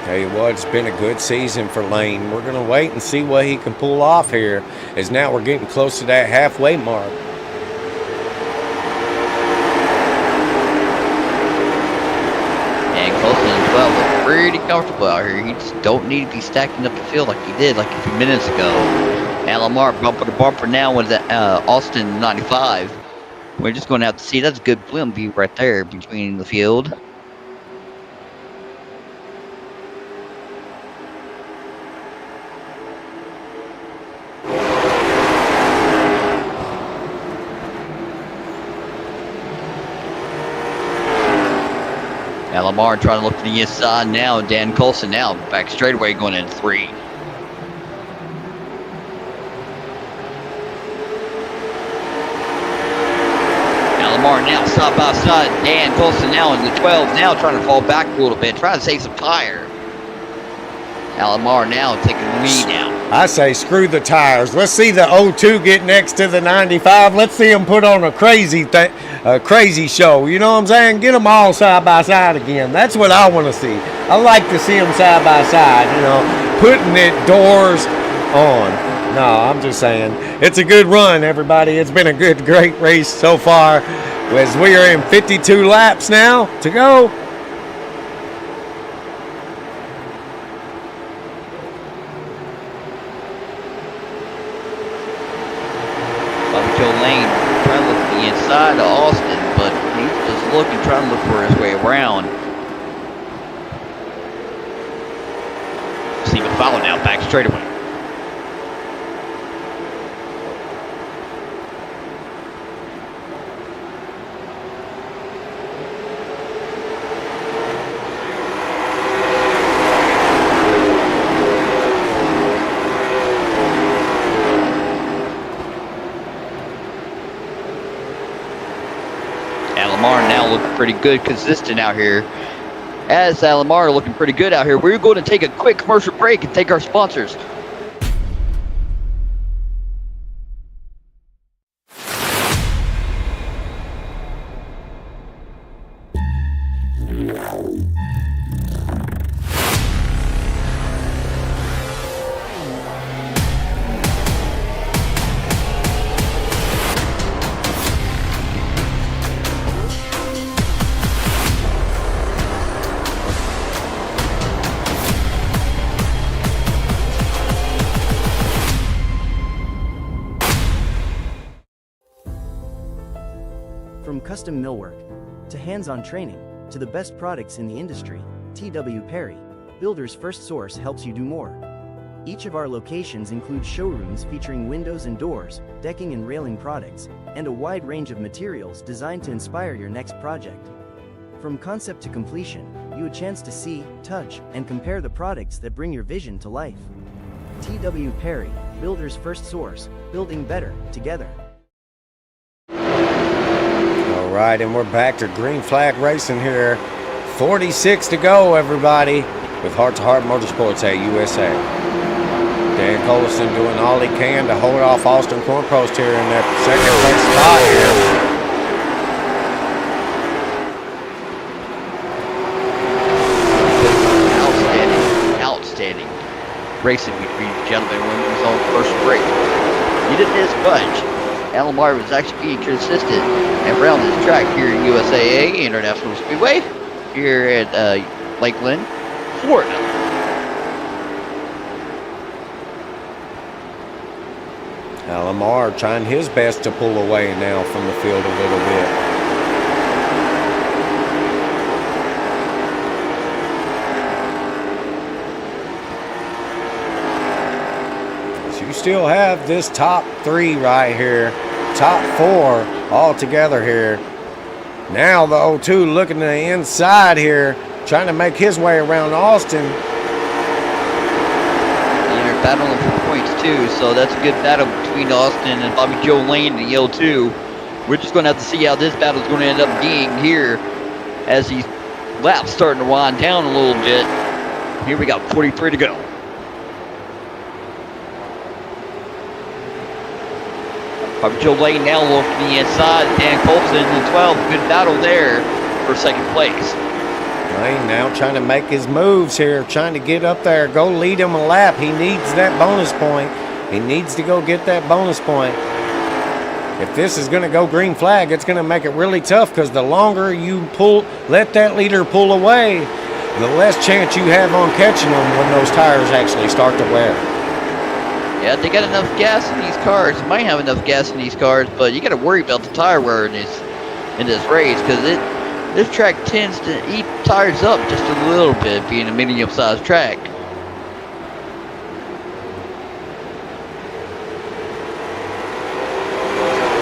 Tell you what, it's been a good season for Lane. We're going to wait and see what he can pull off here, as now we're getting close to that halfway mark. And Colson as well look pretty comfortable out here. He just don't need to be stacking up the field like he did like a few minutes ago. Alamar bumper to bumper now with the Austin 95. We're just going to have to see. That's a good film view right there between the field. Alamar trying to look to the inside now. Dan Colson now back straightaway going in 3. Alamar now side by side. Dan Colson now in the 12, now trying to fall back a little bit, trying to save some tire. Alamar now taking the lead now. I say screw the tires. Let's see the 02 get next to the 95. Let's see them put on a crazy show. You know what I'm saying? Get them all side by side again. That's what I want to see. I like to see them side by side, you know, putting it doors on. No, I'm just saying. It's a good run, everybody. It's been a great race so far. As we are in 52 laps now to go. Lane trying to look to the inside of Austin, but he's just looking, trying to look for his way around. Single foul now, back straightaway. Alamar now looking pretty good, consistent out here. As Alamar looking pretty good out here, we're going to take a quick commercial break and thank our sponsors. From custom millwork to hands-on training to the best products in the industry, TW Perry, Builder's First Source helps you do more. Each of our locations include showrooms featuring windows and doors, decking and railing products, and a wide range of materials designed to inspire your next project. From concept to completion, you a chance to see, touch, and compare the products that bring your vision to life. TW Perry, Builder's First Source, building better together. All right, and we're back to green flag racing here. 46 to go, everybody. with Heart to Heart Motorsports at USA. Dan Collison doing all he can to hold off Austin Cornpost here in that second place spot here. Outstanding racing between the gentlemen when he was on the first break. He didn't miss much. Alomar was actually being consistent and around this track here at USAA International Speedway here at Lakeland, Florida. Alomar trying his best to pull away now from the field a little bit. So you still have this top three right here, top four all together here. Now the 02 looking to the inside here, trying to make his way around Austin. They're battling for points too, so that's a good battle between Austin and Bobby Joe Lane and the 02. We're just going to have to see how this battle is going to end up being here as these laps starting to wind down a little bit. Here we got 43 to go. Bobby Joe Lane now looking to the inside. Dan Colson in 12. Good battle there for second place. Lane now trying to make his moves here, trying to get up there, go lead him a lap. He needs that bonus point. He needs to go get that bonus point. If this is going to go green flag, it's going to make it really tough because the longer you let that leader pull away, the less chance you have on catching them when those tires actually start to wear. Yeah, they got enough gas in these cars. Might have enough gas in these cars, but you got to worry about the tire wear in this race because this track tends to eat tires up just a little bit, being a medium-sized track.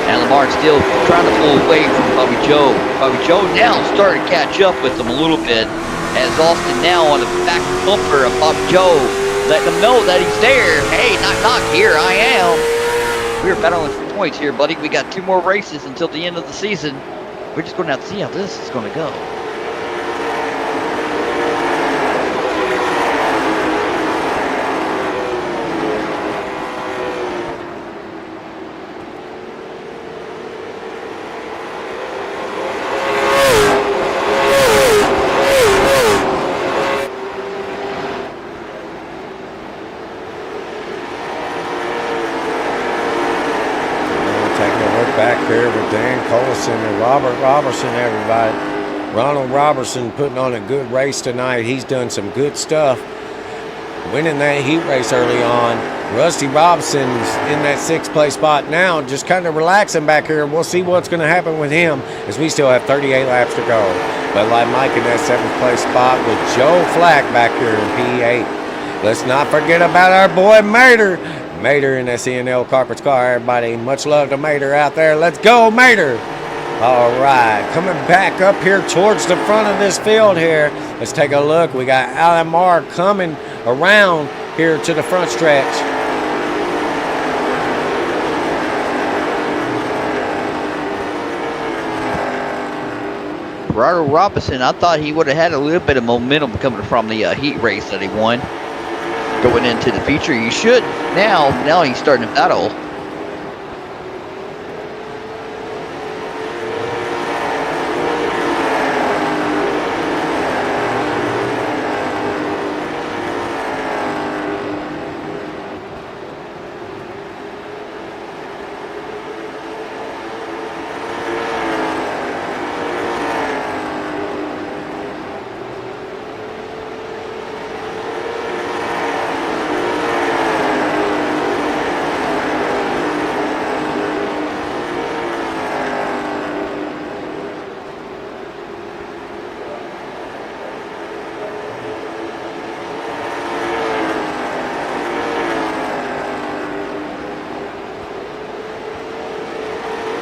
Alomar still trying to pull away from Bobby Joe. Bobby Joe now starting to catch up with him a little bit as Austin now on the back bumper of Bobby Joe, letting him know that he's there. Hey, knock, knock, here I am. We're battling for points here, buddy. We got 2 more races until the end of the season. We're just going to have to see how this is going to go. Back here with Dan Collison and Robert Robertson, everybody. Ronald Robertson putting on a good race tonight. He's done some good stuff, winning that heat race early on. Rusty Robson's in that 6th place spot now, just kind of relaxing back here. We'll see what's going to happen with him as we still have 38 laps to go. But like Mike in that 7th place spot with Joe Flack back here in P8. Let's not forget about our boy Mater. Mater in that CNL Carpets car, everybody. Much love to Mater out there. Let's go, Mater. All right, coming back up here towards the front of this field here. Let's take a look. We got Alomar coming around here to the front stretch. Ronald Robinson, I thought he would have had a little bit of momentum coming from the heat race that he won. Going into the feature, you should now he's starting to battle.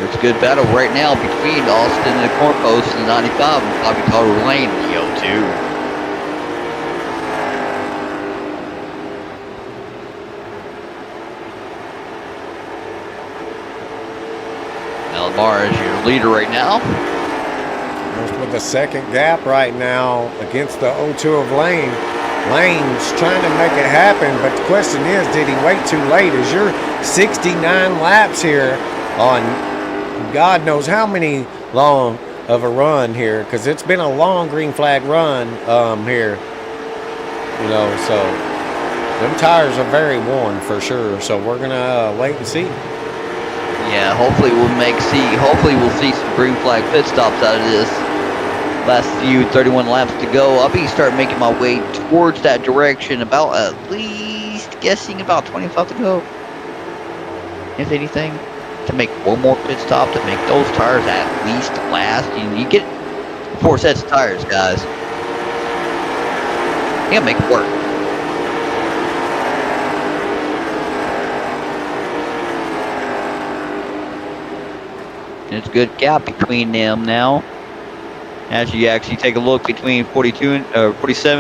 It's a good battle right now between Austin and the Cornpost in the 95 and Bobby Toller Lane in the 02. Alomar is your leader right now. With the second gap right now against the 02 of Lane. Lane's trying to make it happen, but the question is, did he wait too late? Is your 69 laps here on God knows how many long of a run here, because it's been a long green flag run here, you know, so them tires are very worn for sure, so we're gonna wait and see. Yeah, hopefully we'll see some green flag pit stops out of this. Last few 31 laps to go. I'll be start making my way towards that direction, about at least guessing about 25 to go, if anything, to make one more pit stop to make those tires at least last. You get 4 sets of tires, guys. You gotta make it work. And it's a good gap between them now. As you actually take a look between 47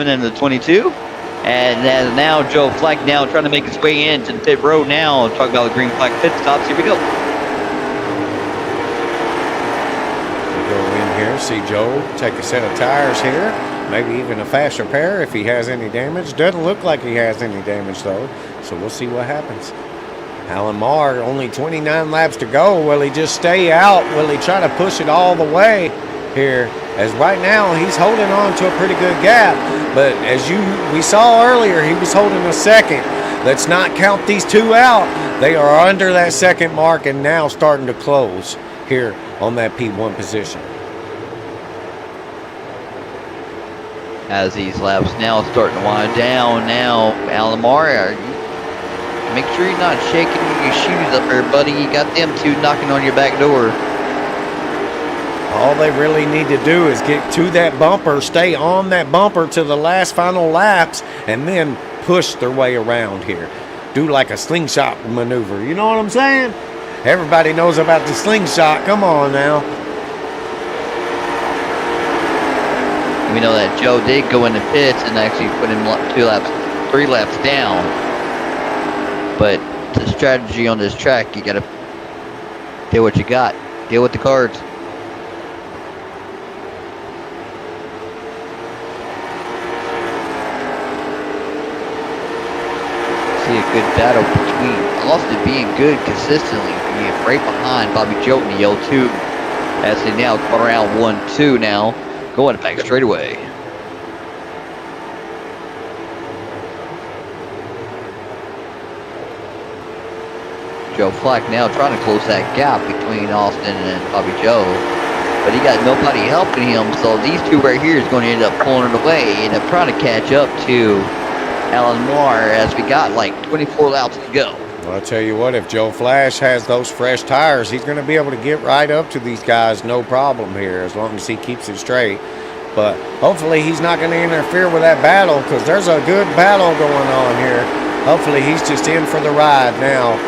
and the 22. And then now Joe Fleck now trying to make his way into the pit road now. Talk about the green flag pit stops. Here we go. Go in here, see Joe take a set of tires here. Maybe even a faster pair if he has any damage. Doesn't look like he has any damage though. So we'll see what happens. Alan Marr, only 29 laps to go. Will he just stay out? Will he try to push it all the way here? As right now he's holding on to a pretty good gap, but as we saw earlier, he was holding a second. Let's not count these two out. They are under that second mark and now starting to close here on that P1 position. As these laps now starting to wind down now, Alan Marr, make sure you're not shaking your shoes up there, buddy. You got them two knocking on your back door. All they really need to do is get to that bumper, stay on that bumper to the last final laps, and then push their way around here. Do like a slingshot maneuver. You know what I'm saying? Everybody knows about the slingshot. Come on now. We know that Joe did go in the pits and actually put him 3 laps down. But the strategy on this track, you got to deal what you got. Deal with the cards. See a good battle between Austin being good consistently, being right behind Bobby Joe in the L2 as they now come around 1-2 now, going back straightaway. Joe Flack now trying to close that gap between Austin and Bobby Joe, but he got nobody helping him, so these two right here is going to end up pulling it away and trying to catch up to Alan Moore as we got like 24 laps to go. Well, I'll tell you what, if Joe Flash has those fresh tires, he's going to be able to get right up to these guys, no problem here, as long as he keeps it straight. But hopefully he's not going to interfere with that battle, because there's a good battle going on here. Hopefully he's just in for the ride now.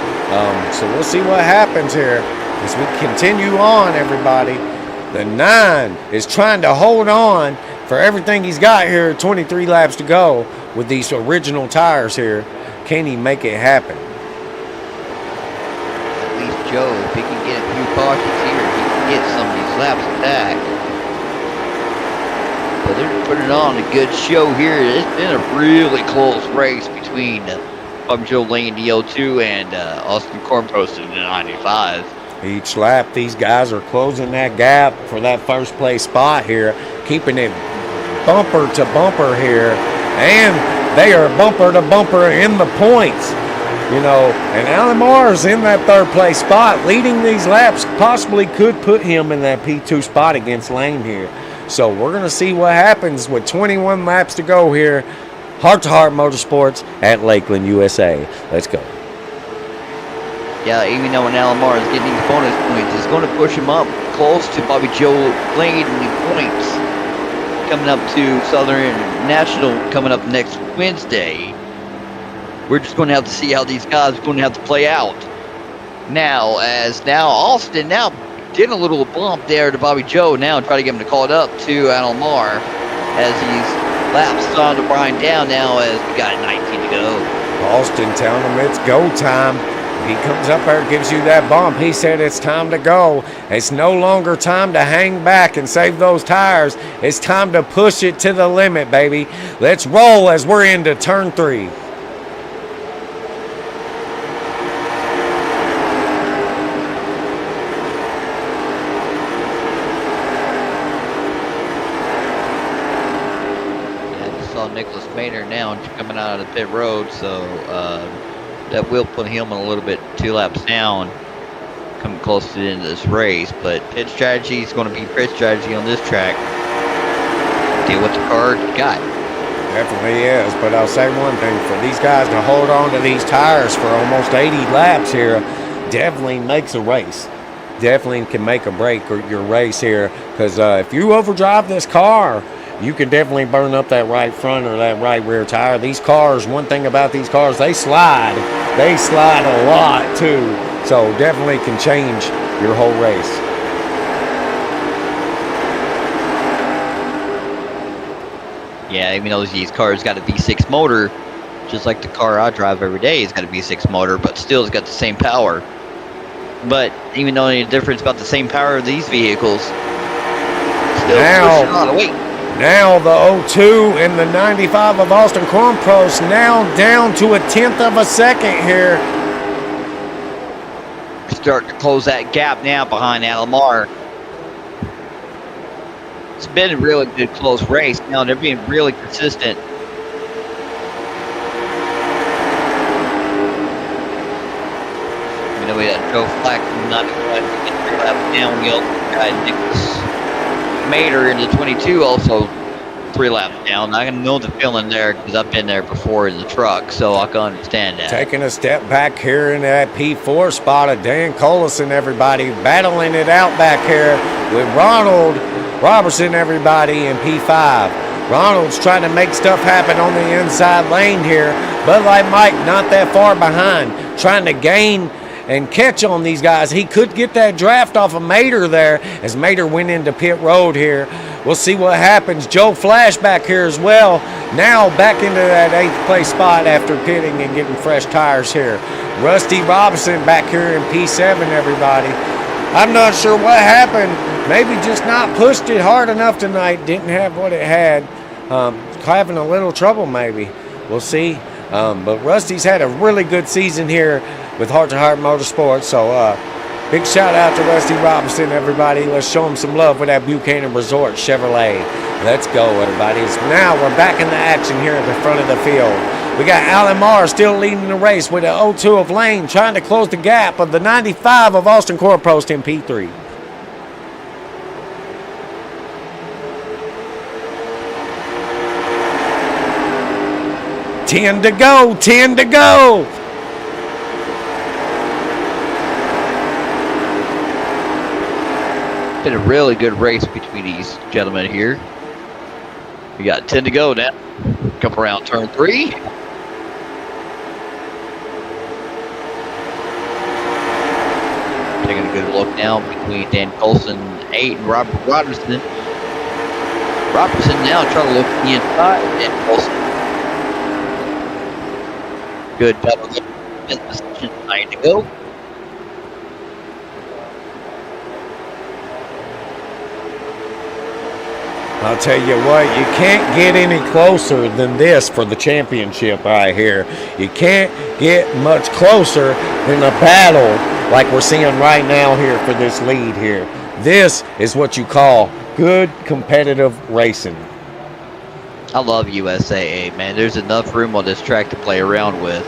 So we'll see what happens here as we continue on, everybody. The 9 is trying to hold on for everything he's got here, 23 laps to go with these original tires here. Can he make it happen? At least Joe, if he can get a few cautions here, he can get some of these laps back. But they're putting on a good show here. It's been a really close race between Bobby Joe Lane DL2 and Austin Cornpost in the 95. Each lap, these guys are closing that gap for that first place spot here, keeping it bumper to bumper here, and they are bumper to bumper in the points, you know, and Alan Marr's in that third place spot, leading these laps, possibly could put him in that P2 spot against Lane here. So we're going to see what happens with 21 laps to go here. Heart to Heart Motorsports at Lakeland, USA. Let's go. Yeah, even though when Alan Marr is getting these bonus points, it's going to push him up close to Bobby Joe Lane in the points. Coming up to Southern National coming up next Wednesday. We're just going to have to see how these guys are going to have to play out. Now, as now Austin now did a little bump there to Bobby Joe now and try to get him to call it up to Alan Marr as these laps starting to grind down now as we got 19 to go. Austin telling them it's go time. He comes up there, gives you that bump. He said it's time to go. It's no longer time to hang back and save those tires. It's time to push it to the limit, baby. Let's roll as we're into turn 3. Nicholas Maynard now coming out of the pit road, so that will put him a little bit 2 laps down coming close to the end of this race. But pit strategy is going to be pit strategy on this track. See what the car got. Definitely is, but I'll say one thing, for these guys to hold on to these tires for almost 80 laps here definitely makes a race. Definitely can make or break your race here, because if you overdrive this car, you can definitely burn up that right front or that right rear tire. These cars, one thing about these cars, they slide. They slide a lot too. So definitely can change your whole race. Yeah, even though these cars got a V6 motor, just like the car I drive every day has got a V6 motor, but still it's got the same power. But even though the difference about the same power of these vehicles, still pushing a lot of weight. Now the 02 and the 95 of Austin Cornprost now down to a 1/10 of a second here. Starting to close that gap now behind Alomar. It's been a really good close race. Now they're being really consistent. You know, we got Joe Flack not get 3 laps down. We also got Nicholas Mater in the 22, also 3 laps down. I know the feeling there because I've been there before in the truck, so I can understand that. Taking a step back here in that P4 spot of Dan Collison, everybody battling it out back here with Ronald Robertson, everybody in P5. Ronald's trying to make stuff happen on the inside lane here. Bud Light Mike not that far behind, trying to gain and catch on these guys. He could get that draft off of Mater there as Mater went into pit road here. We'll see what happens. Joe Flash back here as well. Now back into that 8th place spot after pitting and getting fresh tires here. Rusty Robinson back here in P7, everybody. I'm not sure what happened. Maybe just not pushed it hard enough tonight. Didn't have what it had. Having a little trouble maybe. We'll see. But Rusty's had a really good season here with Heart to Heart Motorsports. So big shout out to Rusty Robinson, everybody. Let's show him some love with that Buchanan Resort Chevrolet. Let's go, everybody. Now we're back in the action here at the front of the field. We got Alan Marr still leading the race with the 02 of Lane, trying to close the gap of the 95 of Austin Cornprost in P3. Ten to go, 10 to go. Been a really good race between these gentlemen here. We got 10 to go now. Come around turn 3. Taking a good look now between Dan Colson 8 and Robert Robertson. Robertson now trying to look at the inside. Dan Colson. Good double in position, 9 to go. I'll tell you what, you can't get any closer than this for the championship right here. You can't get much closer than a battle like we're seeing right now here for this lead here. This is what you call good competitive racing. I love USAA, man. There's enough room on this track to play around with.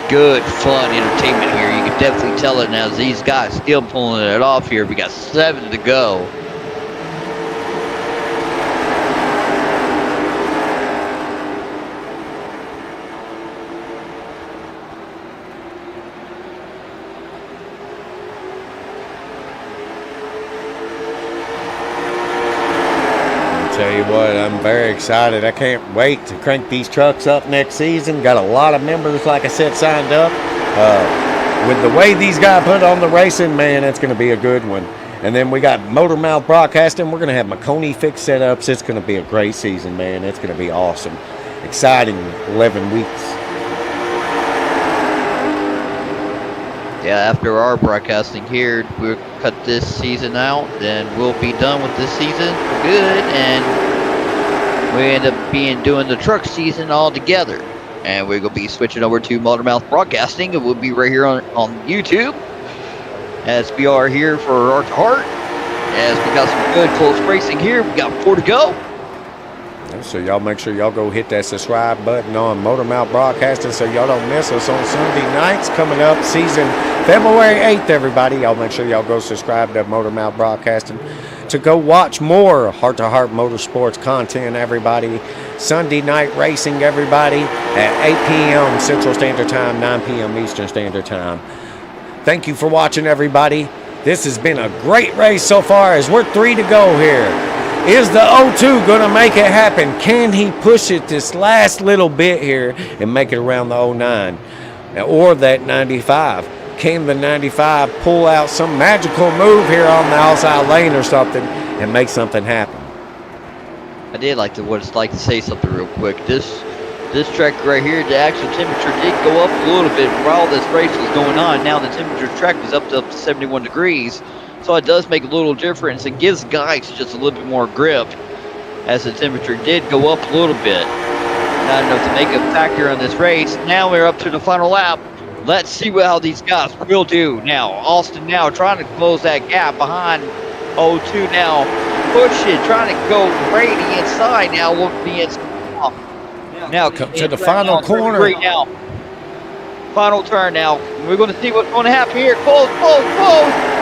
Good, fun entertainment here. You can definitely tell it now. These guys still pulling it off here. We got 7 to go. Tell you what, I'm very excited. I can't wait to crank these trucks up next season. Got a lot of members, like I said, signed up. With the way these guys put on the racing, man, it's going to be a good one. And then we got Motor Mouth Broadcasting. We're going to have Maconi Fix setups. It's going to be a great season, man. It's going to be awesome. Exciting 11 weeks. yeah, after our broadcasting here, we'll cut this season out. Then we'll be done with this season for good, and we end up doing the truck season all together. And we're gonna be switching over to Motormouth Broadcasting, and we'll be right here on YouTube, as we are here for Heart to Heart. As we got some good close racing here, we got 4 to go. So y'all make sure y'all go hit that subscribe button on Motormouth Broadcasting so y'all don't miss us on Sunday nights coming up season February 8th, everybody. Y'all make sure y'all go subscribe to Motormouth Broadcasting to go watch more Heart to Heart Motorsports content, everybody. Sunday night racing, everybody, at 8 p.m. Central Standard Time, 9 p.m. Eastern Standard Time. Thank you for watching, everybody. This has been a great race so far as we're 3 to go here. Is the 02 going to make it happen? Can he push it this last little bit here and make it around the 09 or that 95? Can the 95 pull out some magical move here on the outside lane or something and make something happen? I did like to say something real quick. This track right here, the actual temperature did go up a little bit while this race was going on. Now the temperature track is up to 71 degrees. So it does make a little difference. It gives guys just a little bit more grip as the temperature did go up a little bit. Not enough to make a factor on this race. Now we're up to the final lap. Let's see how these guys will do. Now, Austin now trying to close that gap behind 02 now. Pushing, trying to go right inside now. Will be inside. Now come to the final corner. Now. Final turn now. We're going to see what's going to happen here. Close, close, close.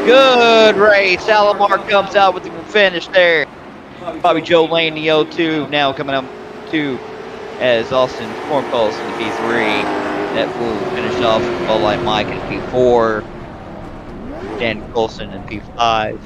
Good race. Alamar comes out with the finish there. Bobby Joe Lane, the 02, now coming up 2 as Austin Cornpulse in the P3. That will finish off Bud Light Mike in P4. Dan Colson in P5.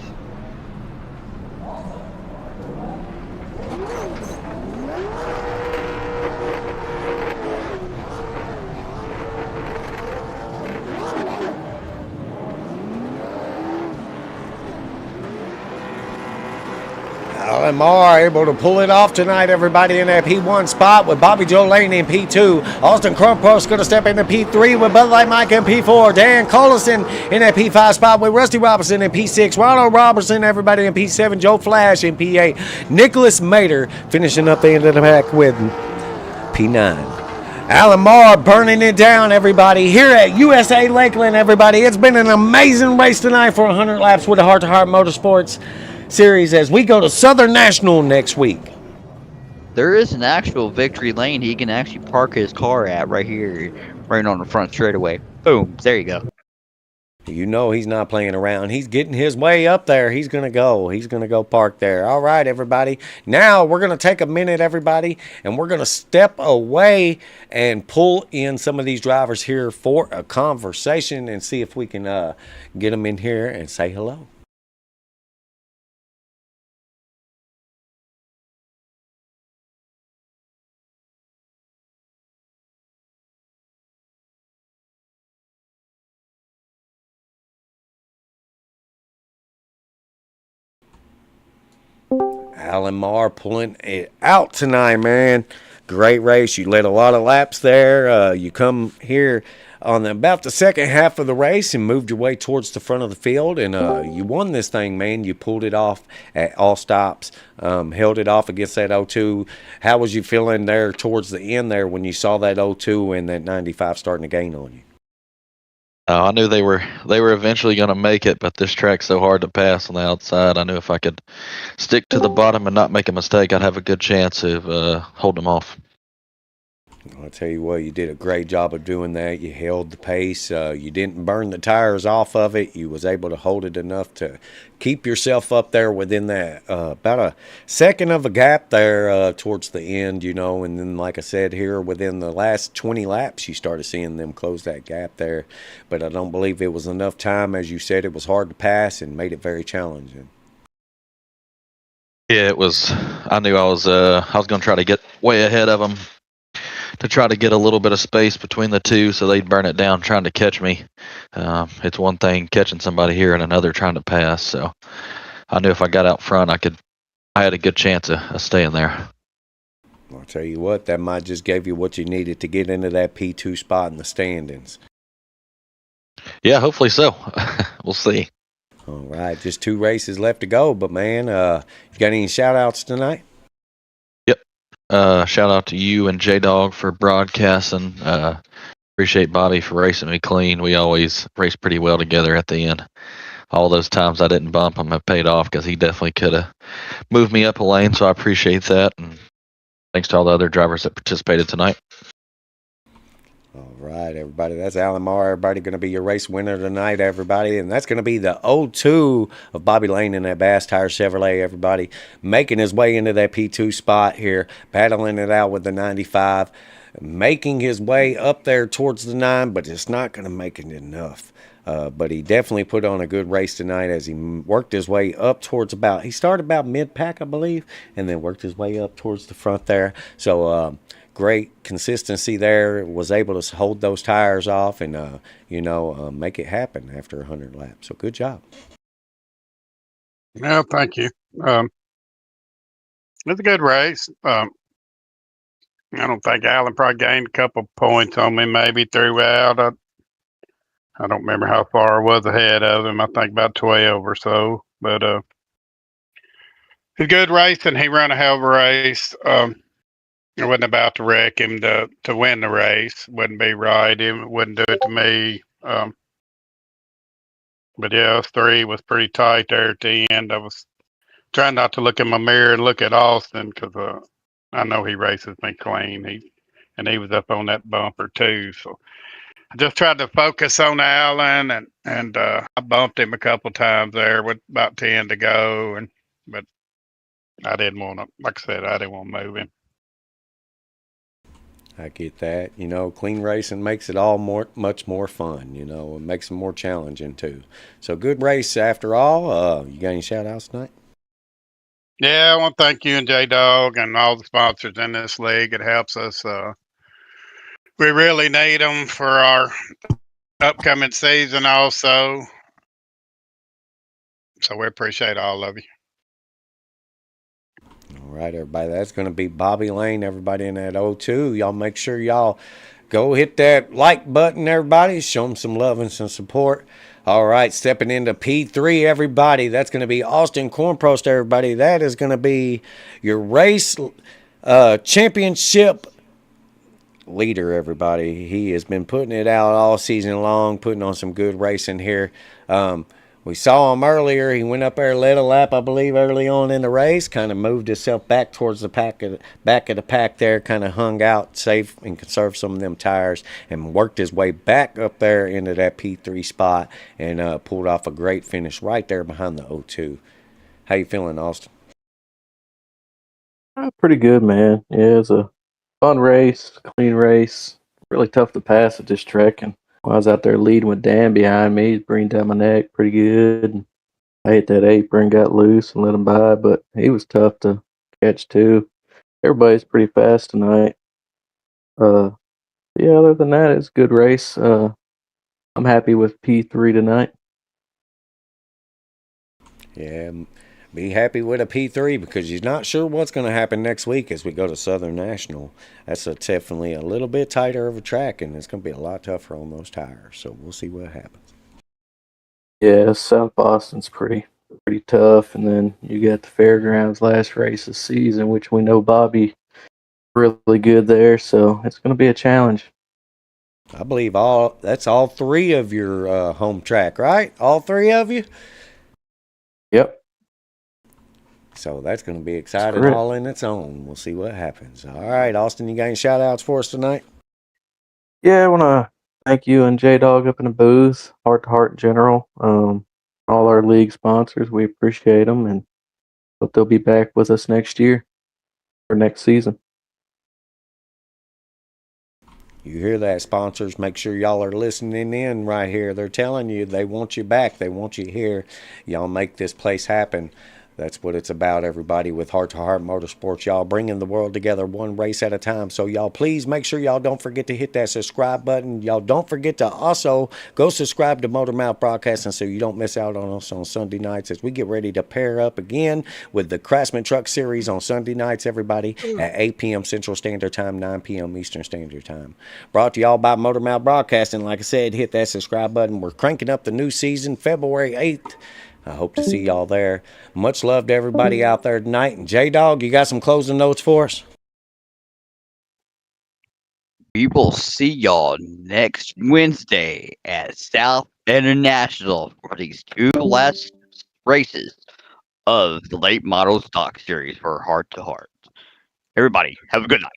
LMR able to pull it off tonight, everybody, in that P1 spot with Bobby Joe Lane in P2. Austin Crumpus going to step into P3 with Bud Light Mike in P4. Dan Collison in that P5 spot with Rusty Robertson in P6. Ronald Robertson, everybody in P7. Joe Flash in P8. Nicholas Mater finishing up the end of the pack with P9. Alan Marr burning it down, everybody, here at USA Lakeland, everybody. It's been an amazing race tonight for 100 laps with the Heart to Heart Motorsports Series as we go to Southern National next week. There is an actual victory lane he can actually park his car at right here, right on the front straightaway. Boom, there you go. You know he's not playing around. He's getting his way up there. He's going to go. He's going to go park there. All right, everybody. Now we're going to take a minute, everybody, and we're going to step away and pull in some of these drivers here for a conversation and see if we can get them in here and say hello. Alan Marr pulling it out tonight, man. Great race. You led a lot of laps there. You come here on about the second half of the race and moved your way towards the front of the field, and you won this thing, man. You pulled it off at all stops, held it off against that 02. How was you feeling there towards the end there when you saw that 02 and that 95 starting to gain on you? I knew they were eventually going to make it, but this track's so hard to pass on the outside. I knew if I could stick to the bottom and not make a mistake, I'd have a good chance of holding them off. I'll tell you what, you did a great job of doing that. You held the pace. You didn't burn the tires off of it. You was able to hold it enough to keep yourself up there within that about a second of a gap there towards the end, you know. And then, like I said, here within the last 20 laps, you started seeing them close that gap there. But I don't believe it was enough time. As you said, it was hard to pass and made it very challenging. Yeah, it was. I knew I was going to try to get way ahead of them, to try to get a little bit of space between the two so they'd burn it down trying to catch me. It's one thing catching somebody here and another trying to pass. So I knew if I got out front, I had a good chance of staying there. I'll tell you what, that might just gave you what you needed to get into that P2 spot in the standings. Yeah, hopefully so. We'll see. All right, just 2 races left to go, but man, you got any shout outs tonight? Yep. Shout out to you and J Dog for broadcasting. Appreciate Bobby for racing me clean. We always race pretty well together at the end. All those times I didn't bump him have paid off because he definitely could have moved me up a lane. So I appreciate that. And thanks to all the other drivers that participated tonight. All right, everybody. That's Alan Marr. Everybody going to be your race winner tonight, everybody. And that's going to be the 0-2 of Bobby Lane in that Bass Tire Chevrolet, everybody. Making his way into that P2 spot here, battling it out with the 95, making his way up there towards the 9, but it's not going to make it enough. But he definitely put on a good race tonight as he worked his way up towards he started about mid-pack, I believe, and then worked his way up towards the front there. So, great consistency there, was able to hold those tires off and, make it happen after 100 laps. So good job. No, thank you. It's a good race. I don't think Alan probably gained a couple points on me, maybe throughout. I don't remember how far I was ahead of him. I think about 12 or so. But it's a good race, and he ran a hell of a race. I wasn't about to wreck him to win the race. Wouldn't be right. He wouldn't do it to me. But yeah, us 3 was pretty tight there at the end. I was trying not to look in my mirror and look at Austin because I know he races me clean. He was up on that bumper too. So I just tried to focus on Allen and I bumped him a couple times there with about 10 to go. But I didn't want to, like I said, I didn't want to move him. I get that. Clean racing makes it all much more fun. It makes it more challenging too. So good race after all. You got any shout outs tonight? Yeah, I want to thank you and J Dog and all the sponsors in this league. It helps us. We really need them for our upcoming season also. So we appreciate all of you. All right, everybody. That's going to be Bobby Lane, everybody in that 0-2. Y'all make sure y'all go hit that like button, everybody. Show them some love and some support. All right, stepping into P3, everybody. That's going to be Austin Cornprost, everybody. That is going to be your race championship leader, everybody. He has been putting it out all season long, putting on some good racing here. We saw him earlier. He went up there, led a lap, I believe, early on in the race. Kind of moved himself back towards the back of the pack there. Kind of hung out, safe, and conserved some of them tires, and worked his way back up there into that P3 spot and pulled off a great finish right there behind the 0-2. How you feeling, Austin? Pretty good, man. Yeah, it's a fun race, clean race. Really tough to pass at this track, and I was out there leading with Dan behind me. He's bringing down my neck pretty good. And I hit that apron, got loose, and let him by, but he was tough to catch too. Everybody's pretty fast tonight. Yeah, other than that, it's a good race. I'm happy with P3 tonight. Yeah, be happy with a P3 because you're not sure what's going to happen next week as we go to Southern National. That's definitely a little bit tighter of a track, and it's going to be a lot tougher on those tires. So we'll see what happens. Yeah, South Boston's pretty tough, and then you got the Fairgrounds last race of the season, which we know Bobby really good there, so it's going to be a challenge. I believe that's all 3 of your home track, right? All 3 of you? Yep. So that's going to be exciting all in its own. We'll see what happens. All right, Austin, you got any shout outs for us tonight? Yeah, I want to thank you and J-Dog up in the booth, Heart to Heart General, all our league sponsors. We appreciate them and hope they'll be back with us next year or next season. You hear that, sponsors? Make sure y'all are listening in right here. They're telling you they want you back. They want you here. Y'all make this place happen. That's what it's about, everybody, with Heart to Heart Motorsports. Y'all bringing the world together one race at a time. So y'all please make sure y'all don't forget to hit that subscribe button. Y'all don't forget to also go subscribe to Motormouth Broadcasting so you don't miss out on us on Sunday nights as we get ready to pair up again with the Craftsman Truck Series on Sunday nights, everybody, at 8 p.m. Central Standard Time, 9 p.m. Eastern Standard Time. Brought to y'all by Motormouth Broadcasting. Like I said, hit that subscribe button. We're cranking up the new season February 8th. I hope to see y'all there. Much love to everybody out there tonight. And J-Dog, you got some closing notes for us? We will see y'all next Wednesday at South International for these 2 last races of the Late Model Stock Series for Heart to Heart. Everybody, have a good night.